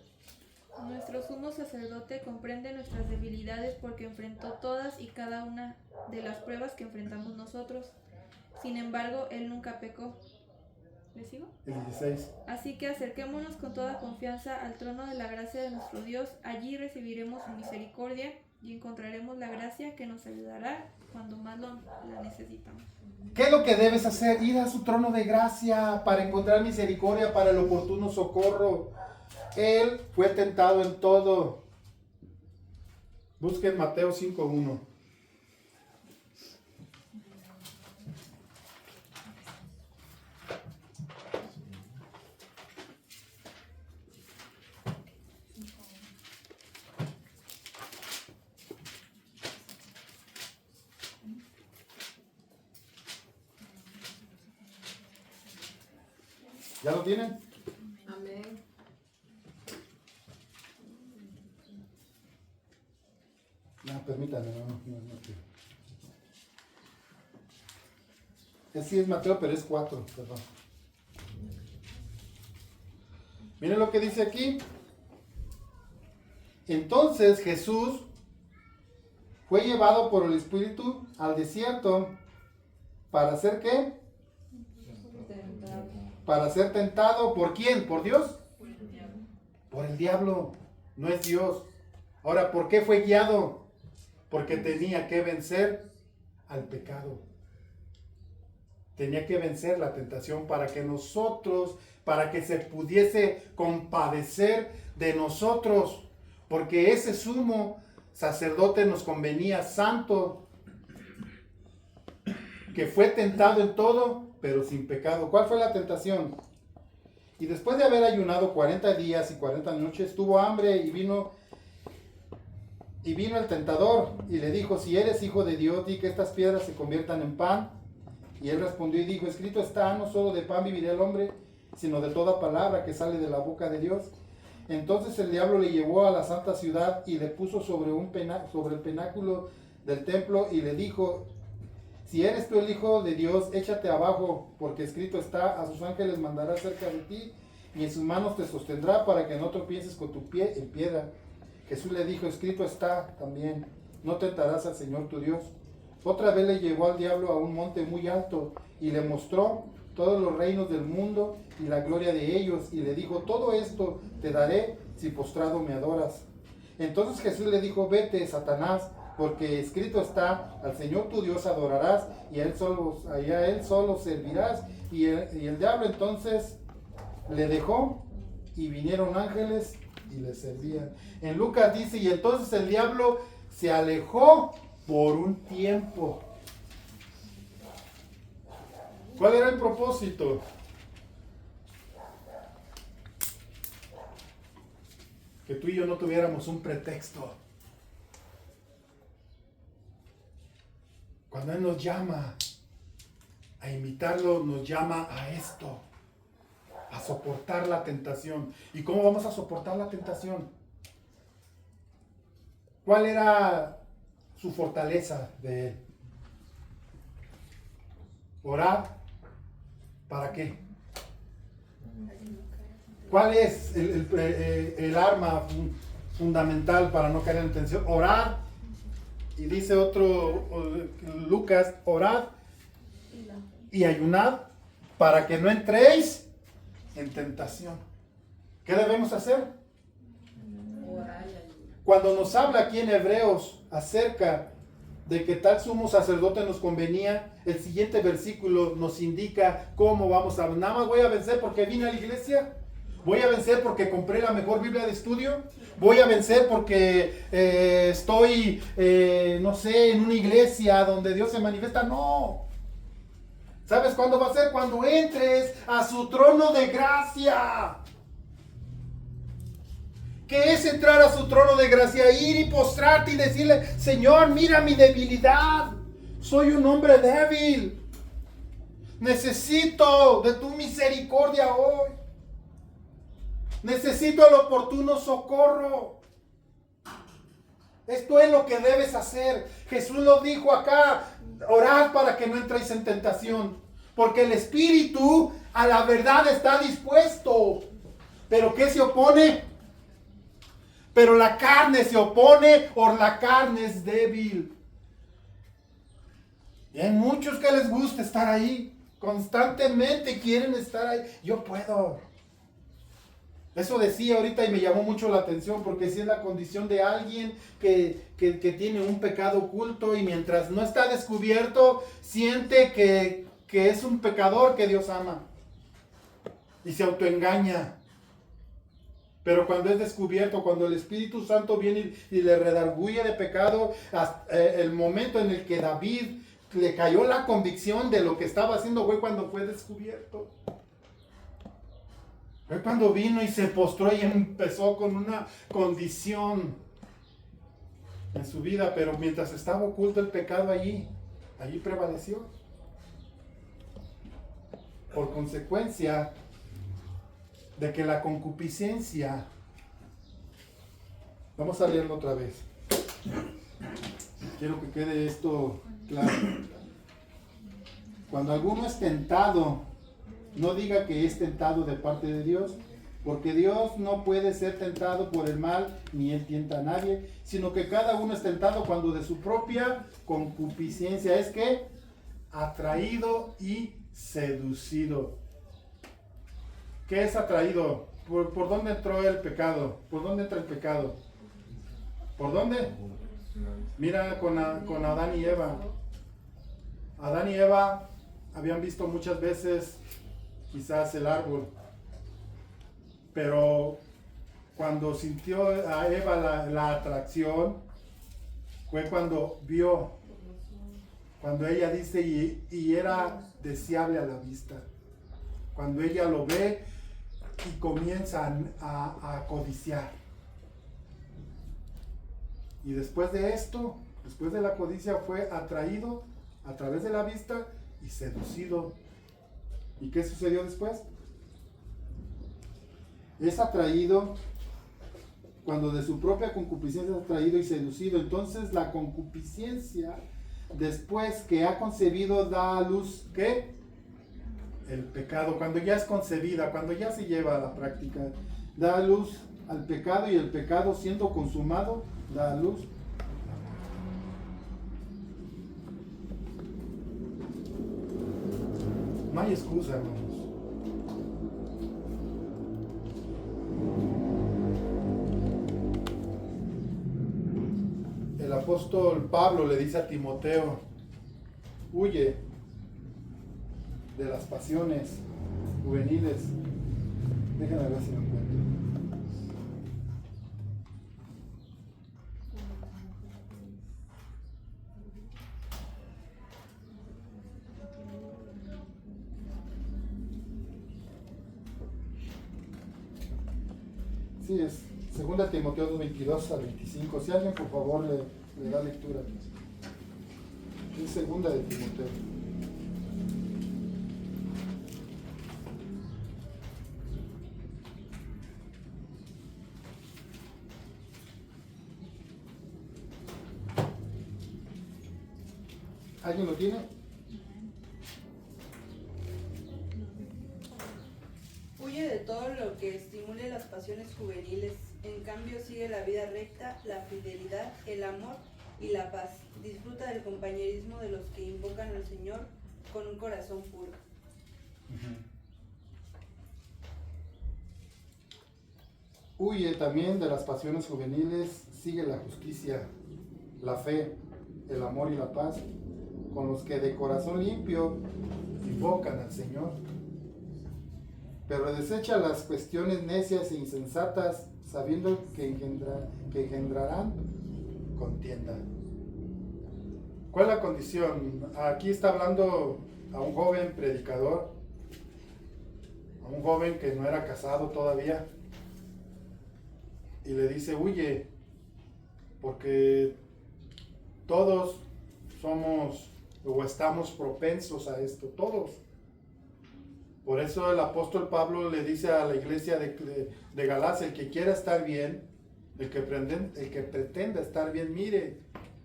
Nuestro sumo sacerdote comprende nuestras debilidades porque enfrentó todas y cada una de las pruebas que enfrentamos nosotros. Sin embargo, él nunca pecó. ¿Le sigo? El 16. Así que acerquémonos con toda confianza al trono de la gracia de nuestro Dios. Allí recibiremos su misericordia y encontraremos la gracia que nos ayudará cuando más la necesitamos. ¿Qué es lo que debes hacer? Ir a su trono de gracia para encontrar misericordia para el oportuno socorro. Él fue tentado en todo. Busquen Mateo 5:1. ¿Ya lo tienen? Amén. No, permítanme, no quiero. Sí es Mateo, pero es 4, perdón. Miren lo que dice aquí. Entonces Jesús fue llevado por el Espíritu al desierto para hacer ¿qué? Para ser tentado. ¿Por quién? ¿Por Dios? Por el diablo. No es Dios. Ahora, ¿por qué fue guiado? porque tenía que vencer al pecado. Tenía que vencer la tentación para que nosotros, para que se pudiese compadecer de nosotros, porque ese sumo sacerdote nos convenía santo, que fue tentado en todo, pero sin pecado. ¿Cuál fue la tentación? Y después de haber ayunado 40 días y 40 noches, tuvo hambre y vino el tentador y le dijo: si eres hijo de Dios, di que estas piedras se conviertan en pan. Y él respondió y dijo: escrito está, no solo de pan vivirá el hombre, sino de toda palabra que sale de la boca de Dios. Entonces el diablo le llevó a la santa ciudad y le puso sobre el penáculo del templo y le dijo: si eres tú el Hijo de Dios, échate abajo, porque escrito está, a sus ángeles mandará cerca de ti, y en sus manos te sostendrá para que no tropieces con tu pie en piedra. Jesús le dijo: escrito está también, no tentarás al Señor tu Dios. Otra vez le llevó al diablo a un monte muy alto, y le mostró todos los reinos del mundo y la gloria de ellos, y le dijo: todo esto te daré si postrado me adoras. Entonces Jesús le dijo: vete, Satanás, porque escrito está, al Señor tu Dios adorarás y a Él solo servirás. Y el diablo entonces le dejó y vinieron ángeles y le servían. En Lucas dice: y entonces el diablo se alejó por un tiempo. ¿Cuál era el propósito? Que tú y yo no tuviéramos un pretexto. Cuando Él nos llama a imitarlo, nos llama a esto, a soportar la tentación. ¿Y cómo vamos a soportar la tentación? ¿Cuál era su fortaleza de Él? Orar. ¿Para qué? ¿Cuál es el arma fundamental para no caer en tentación? Orar. Y dice otro, Lucas: orad y ayunad para que no entréis en tentación. ¿Qué debemos hacer? Orar y ayunar. Cuando nos habla aquí en Hebreos acerca de que tal sumo sacerdote nos convenía, el siguiente versículo nos indica cómo vamos a... Nada más voy a vencer porque vine a la iglesia. Voy a vencer porque compré la mejor Biblia de estudio. Voy a vencer porque estoy, no sé, en una iglesia donde Dios se manifiesta. No. ¿Sabes cuándo va a ser? Cuando entres a su trono de gracia. ¿Qué es entrar a su trono de gracia? Ir y postrarte y decirle: Señor, mira mi debilidad. Soy un hombre débil. Necesito de tu misericordia hoy. Necesito el oportuno socorro. Esto es lo que debes hacer. Jesús lo dijo acá: orad para que no entréis en tentación. Porque el espíritu a la verdad está dispuesto. ¿Pero qué se opone? Pero la carne se opone, o la carne es débil. Y hay muchos que les gusta estar ahí. Constantemente quieren estar ahí. Yo puedo. Eso decía ahorita y me llamó mucho la atención, porque si es la condición de alguien que tiene un pecado oculto y mientras no está descubierto, siente que es un pecador que Dios ama y se autoengaña. Pero cuando es descubierto, cuando el Espíritu Santo viene y le redarguye de pecado, hasta el momento en el que David le cayó la convicción de lo que estaba haciendo fue cuando fue descubierto. Fue cuando vino y se postró y empezó con una condición en su vida, pero mientras estaba oculto el pecado allí prevaleció. Por consecuencia de que la concupiscencia, vamos a leerlo otra vez. Quiero que quede esto claro. Cuando alguno es tentado, no diga que es tentado de parte de Dios, porque Dios no puede ser tentado por el mal, ni Él tienta a nadie, sino que cada uno es tentado cuando de su propia concupiscencia es que atraído y seducido. ¿Qué es atraído? ¿Por dónde entró el pecado? ¿Por dónde entra el pecado? ¿Por dónde? Mira con Adán y Eva. Adán y Eva habían visto muchas veces quizás el árbol, pero cuando sintió a Eva la atracción fue cuando vio, cuando ella dice y era deseable a la vista, cuando ella lo ve y comienza a codiciar. Y después de esto, después de la codicia, fue atraído a través de la vista y seducido. ¿Y qué sucedió después? Es atraído cuando de su propia concupiscencia es atraído y seducido. Entonces la concupiscencia, después que ha concebido, da a luz, ¿qué? El pecado. Cuando ya es concebida, cuando ya se lleva a la práctica, da a luz al pecado, y el pecado, siendo consumado, da a luz. No hay excusa, hermanos. El apóstol Pablo le dice a Timoteo: huye de las pasiones juveniles. Déjenme ver si lo encuentro. Sí, es 2 Timoteo 2:22 al 25. Si alguien por favor le da lectura. Es 2 de Timoteo. ¿Alguien lo tiene? Huye de todo lo que estimule las pasiones juveniles. En cambio, sigue la vida recta, la fidelidad, el amor y la paz. Disfruta del compañerismo de los que invocan al Señor con un corazón puro. Huye también de las pasiones juveniles, sigue la justicia, la fe, el amor y la paz, con los que de corazón limpio invocan al Señor. Pero desecha las cuestiones necias e insensatas, sabiendo que engendrarán contienda. ¿Cuál es la condición? Aquí está hablando a un joven predicador, a un joven que no era casado todavía, y le dice: huye, porque todos somos o estamos propensos a esto, todos. Por eso el apóstol Pablo le dice a la iglesia de Galacia: el que quiera estar bien, el que pretenda estar bien, mire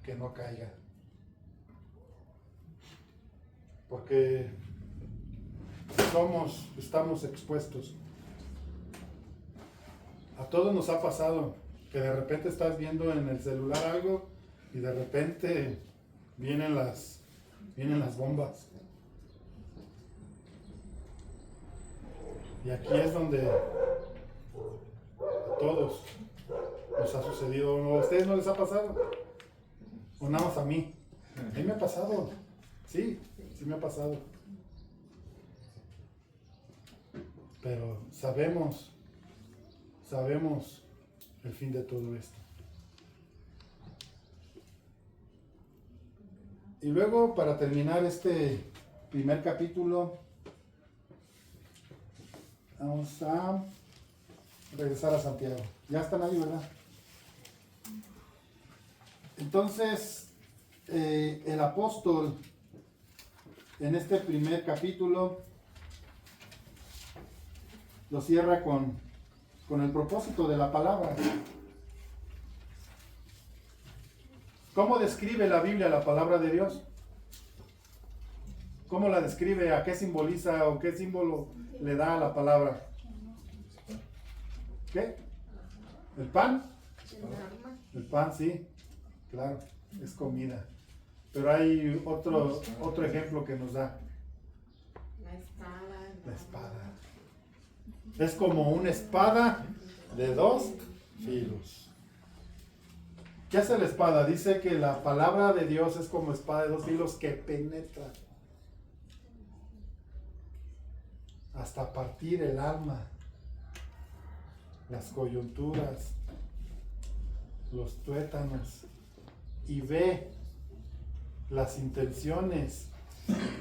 que no caiga. Porque estamos expuestos. A todos nos ha pasado que de repente estás viendo en el celular algo y de repente vienen las bombas. Y aquí es donde a todos nos ha sucedido. ¿A ustedes no les ha pasado? ¿O nada más a mí? A mí me ha pasado. Sí me ha pasado. Pero sabemos el fin de todo esto. Y luego, para terminar este primer capítulo, vamos a regresar a Santiago. Ya están ahí, ¿verdad? Entonces, el apóstol en este primer capítulo lo cierra con el propósito de la palabra. ¿Cómo describe la Biblia la palabra de Dios? ¿Cómo la describe? ¿A qué simboliza o qué símbolo le da a la palabra? ¿Qué? ¿El pan? El pan, sí, claro, es comida. Pero hay otro ejemplo que nos da. La espada. Es como una espada de dos filos. ¿Qué hace la espada? Dice que la palabra de Dios es como espada de dos filos que penetra hasta partir el alma, las coyunturas, los tuétanos, y ve las intenciones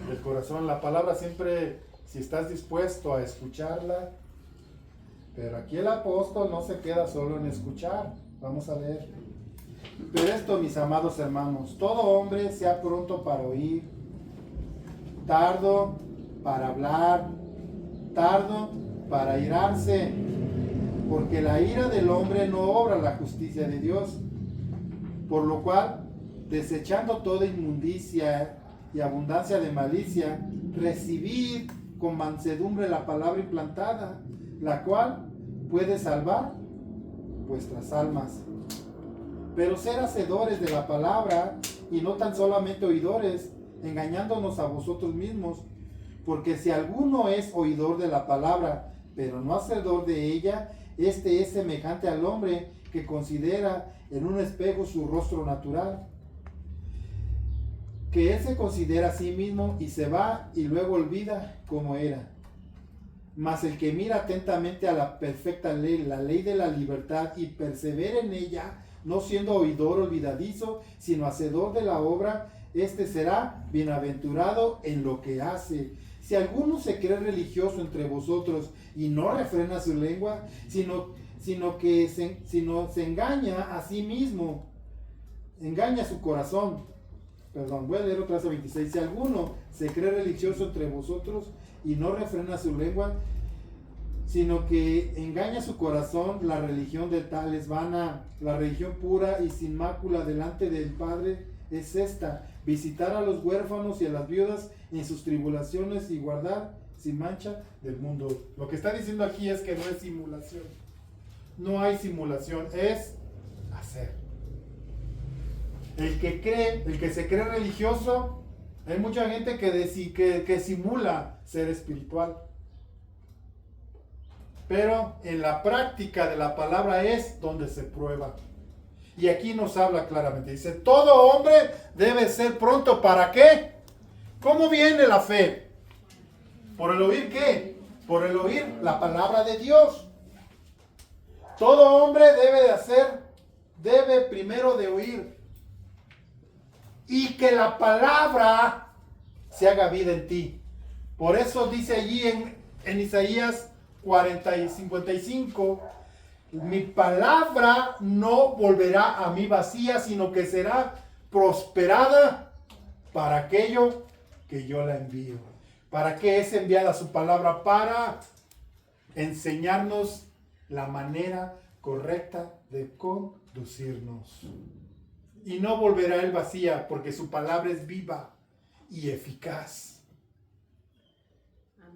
del corazón. La palabra siempre, si estás dispuesto a escucharla, pero aquí el apóstol no se queda solo en escuchar. Vamos a leer. Pero esto, mis amados hermanos, todo hombre sea pronto para oír, tardo para hablar, tardo para airarse, porque la ira del hombre no obra la justicia de Dios. Por lo cual, desechando toda inmundicia y abundancia de malicia, recibid con mansedumbre la palabra implantada, la cual puede salvar vuestras almas. Pero ser hacedores de la palabra y no tan solamente oidores, engañándonos a vosotros mismos, porque si alguno es oidor de la palabra, pero no hacedor de ella, este es semejante al hombre que considera en un espejo su rostro natural, que él se considera a sí mismo y se va y luego olvida cómo era. Mas el que mira atentamente a la perfecta ley, la ley de la libertad, y persevera en ella, no siendo oidor olvidadizo, sino hacedor de la obra, este será bienaventurado en lo que hace. Si alguno se cree religioso entre vosotros y no refrena su lengua, sino se engaña a sí mismo, engaña su corazón. Voy a leer otra vez el 26. Si alguno se cree religioso entre vosotros y no refrena su lengua, sino que engaña su corazón, la religión de tal es vana. La religión pura y sin mácula delante del Padre es esta: visitar a los huérfanos y a las viudas en sus tribulaciones y guardar sin mancha del mundo. Lo que está diciendo aquí es que no es simulación. No hay simulación, es hacer. El que se cree religioso, hay mucha gente que simula ser espiritual. Pero en la práctica de la palabra es donde se prueba. Y aquí nos habla claramente. Dice, todo hombre debe ser pronto. ¿Para qué? ¿Cómo viene la fe? ¿Por el oír qué? Por el oír la palabra de Dios. Todo hombre debe primero de oír. Y que la palabra se haga vida en ti. Por eso dice allí en Isaías 40 y 55, mi palabra no volverá a mí vacía, sino que será prosperada para aquello que yo la envío. ¿Para qué es enviada su palabra? Para enseñarnos la manera correcta de conducirnos. Y no volverá él vacía, porque su palabra es viva y eficaz.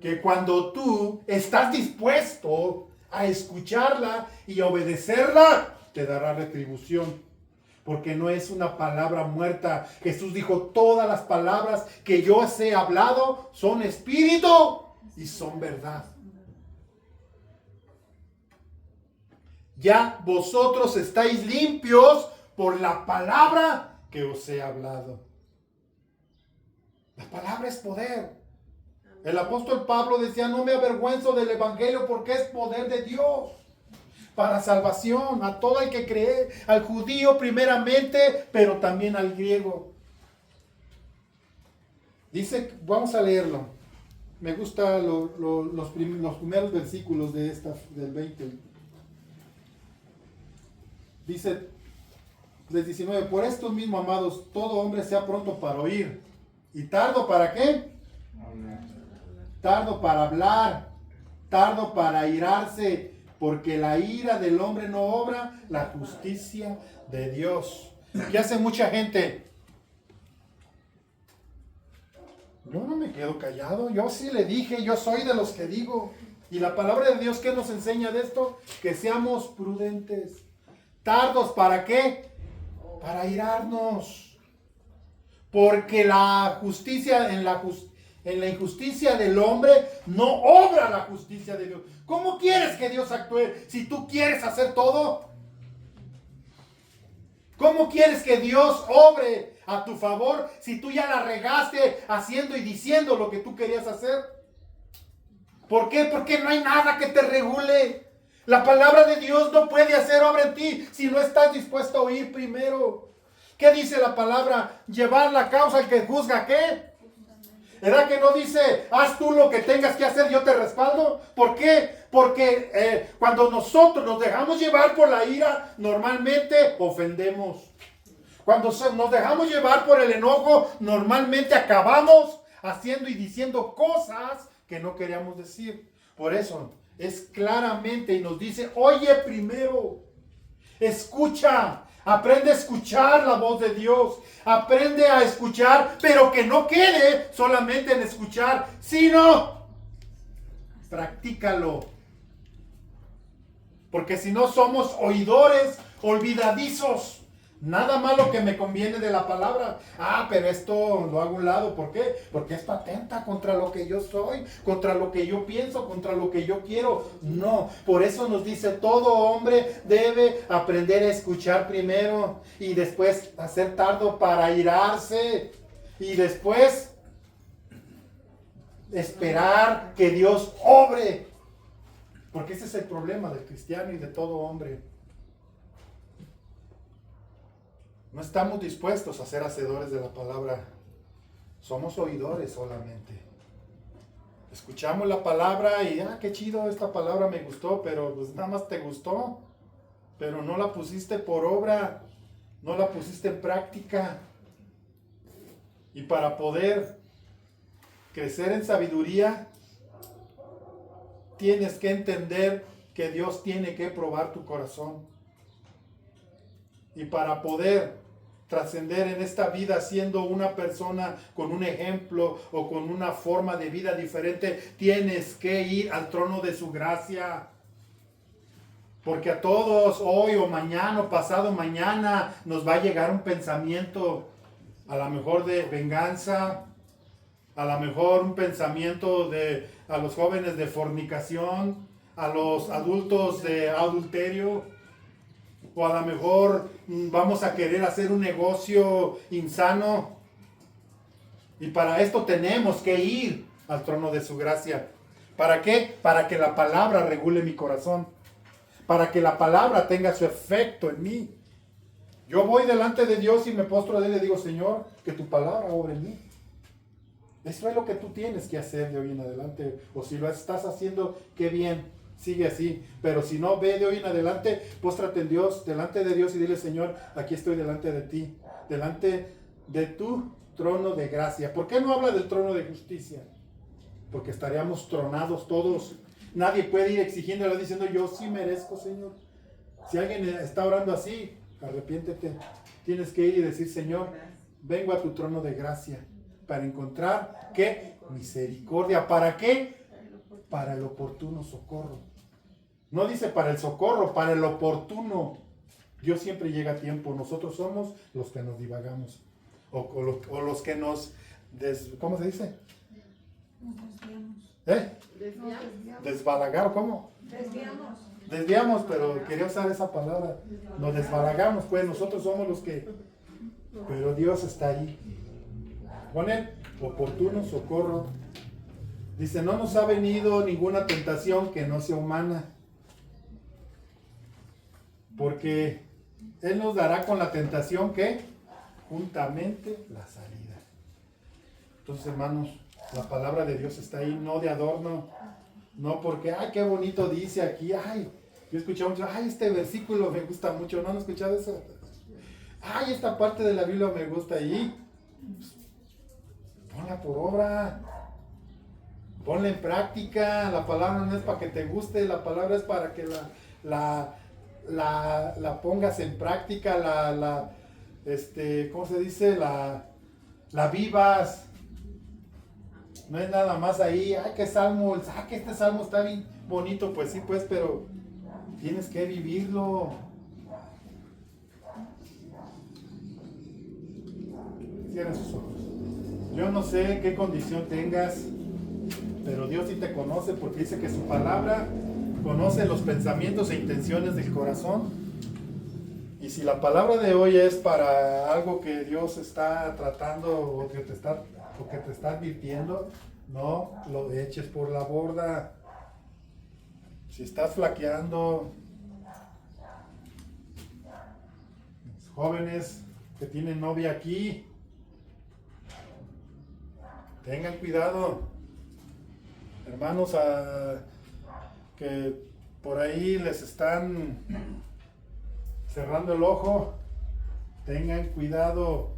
Que cuando tú estás dispuesto a escucharla y obedecerla, te dará retribución. Porque no es una palabra muerta. Jesús dijo, todas las palabras que yo os he hablado son espíritu y son verdad. Ya vosotros estáis limpios por la palabra que os he hablado. La palabra es poder. El apóstol Pablo decía, no me avergüenzo del evangelio porque es poder de Dios para salvación a todo el que cree, al judío primeramente, pero también al griego. Dice, vamos a leerlo. Me gustan los primeros versículos de del 20. Dice, del 19, por esto mismo, amados, todo hombre sea pronto para oír. ¿Y tardo para qué? Tardo para hablar, tardo para airarse, porque la ira del hombre no obra la justicia de Dios. ¿Qué hace mucha gente? Yo no me quedo callado, yo sí le dije, yo soy de los que digo. Y la palabra de Dios, ¿qué nos enseña de esto? Que seamos prudentes. ¿Tardos para qué? Para airarnos. Porque la justicia en la injusticia del hombre no obra la justicia de Dios. ¿Cómo quieres que Dios actúe si tú quieres hacer todo? ¿Cómo quieres que Dios obre a tu favor si tú ya la regaste haciendo y diciendo lo que tú querías hacer? ¿Por qué? Porque no hay nada que te regule. La palabra de Dios no puede hacer obra en ti si no estás dispuesto a oír primero. ¿Qué dice la palabra? Llevar la causa al que juzga, ¿qué? ¿Verdad que no dice, haz tú lo que tengas que hacer, yo te respaldo? ¿Por qué? Porque cuando nosotros nos dejamos llevar por la ira, normalmente ofendemos. Cuando nos dejamos llevar por el enojo, normalmente acabamos haciendo y diciendo cosas que no queríamos decir. Por eso es claramente y nos dice, oye primero, escucha. Aprende a escuchar la voz de Dios. Aprende a escuchar, pero que no quede solamente en escuchar, sino practícalo. Porque si no somos oidores olvidadizos. Nada malo que me conviene de la palabra. Pero esto lo hago a un lado. ¿Por qué? Porque esto atenta contra lo que yo soy, contra lo que yo pienso, contra lo que yo quiero. No, por eso nos dice, todo hombre debe aprender a escuchar primero y después hacer tardo para airarse y después esperar que Dios obre. Porque ese es el problema del cristiano y de todo hombre. No estamos dispuestos a ser hacedores de la palabra. Somos oidores solamente. Escuchamos la palabra y, qué chido, esta palabra me gustó, pero pues nada más te gustó. Pero no la pusiste por obra, no la pusiste en práctica. Y para poder crecer en sabiduría, tienes que entender que Dios tiene que probar tu corazón. Y para poder trascender en esta vida siendo una persona con un ejemplo o con una forma de vida diferente, tienes que ir al trono de su gracia. Porque a todos hoy o mañana o pasado mañana nos va a llegar un pensamiento, a lo mejor de venganza, a lo mejor un pensamiento a los jóvenes de fornicación, a los adultos de adulterio. O a lo mejor vamos a querer hacer un negocio insano. Y para esto tenemos que ir al trono de su gracia. ¿Para qué? Para que la palabra regule mi corazón. Para que la palabra tenga su efecto en mí. Yo voy delante de Dios y me postro de él y le digo, Señor, que tu palabra obre en mí. Eso es lo que tú tienes que hacer de hoy en adelante. O si lo estás haciendo, qué bien. Sigue así, pero si no, ve de hoy en adelante, póstrate en Dios, delante de Dios y dile, Señor, aquí estoy delante de ti, delante de tu trono de gracia. ¿Por qué no habla del trono de justicia? Porque estaríamos tronados todos. Nadie puede ir exigiéndole diciendo, yo sí merezco, Señor. Si alguien está orando así, arrepiéntete. Tienes que ir y decir, Señor, vengo a tu trono de gracia para encontrar, ¿qué? Misericordia. ¿Para qué? Para el oportuno socorro. No dice para el socorro, para el oportuno. Dios siempre llega a tiempo. Nosotros somos los que nos divagamos. O los que nos... ¿Cómo se dice? Desbalagar, ¿cómo? Desviamos, pero quería usar esa palabra. Nos desbalagamos, pues nosotros somos los que... Pero Dios está ahí. Con el oportuno socorro. Dice, no nos ha venido ninguna tentación que no sea humana. Porque Él nos dará con la tentación que juntamente la salida. Entonces, hermanos, la palabra de Dios está ahí, no de adorno. No porque, qué bonito dice aquí. Yo he escuchado mucho, este versículo me gusta mucho. ¿No han escuchado eso? Esta parte de la Biblia me gusta. Y ponla por obra. Ponla en práctica. La palabra no es para que te guste, la palabra es para que la pongas en práctica, ¿cómo se dice? La vivas. No es nada más ahí, qué salmo, que este salmo está bien bonito, pues sí, pues, pero tienes que vivirlo. Cierra sus ojos. Yo no sé qué condición tengas, pero Dios sí te conoce, porque dice que su palabra conoce los pensamientos e intenciones del corazón. Y si la palabra de hoy es para algo que Dios está tratando o que te está advirtiendo, no lo eches por la borda. Si estás flaqueando, los jóvenes que tienen novia aquí, tengan cuidado. Hermanos que por ahí les están cerrando el ojo, tengan cuidado.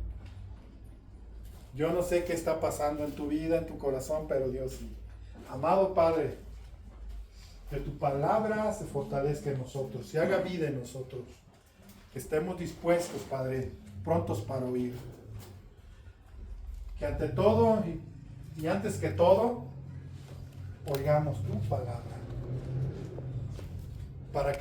Yo no sé qué está pasando en tu vida, en tu corazón, pero Dios sí. Amado Padre, que tu palabra se fortalezca en nosotros, se haga vida en nosotros, que estemos dispuestos, Padre, prontos para oír. Que ante todo y antes que todo, oigamos tu palabra. Para que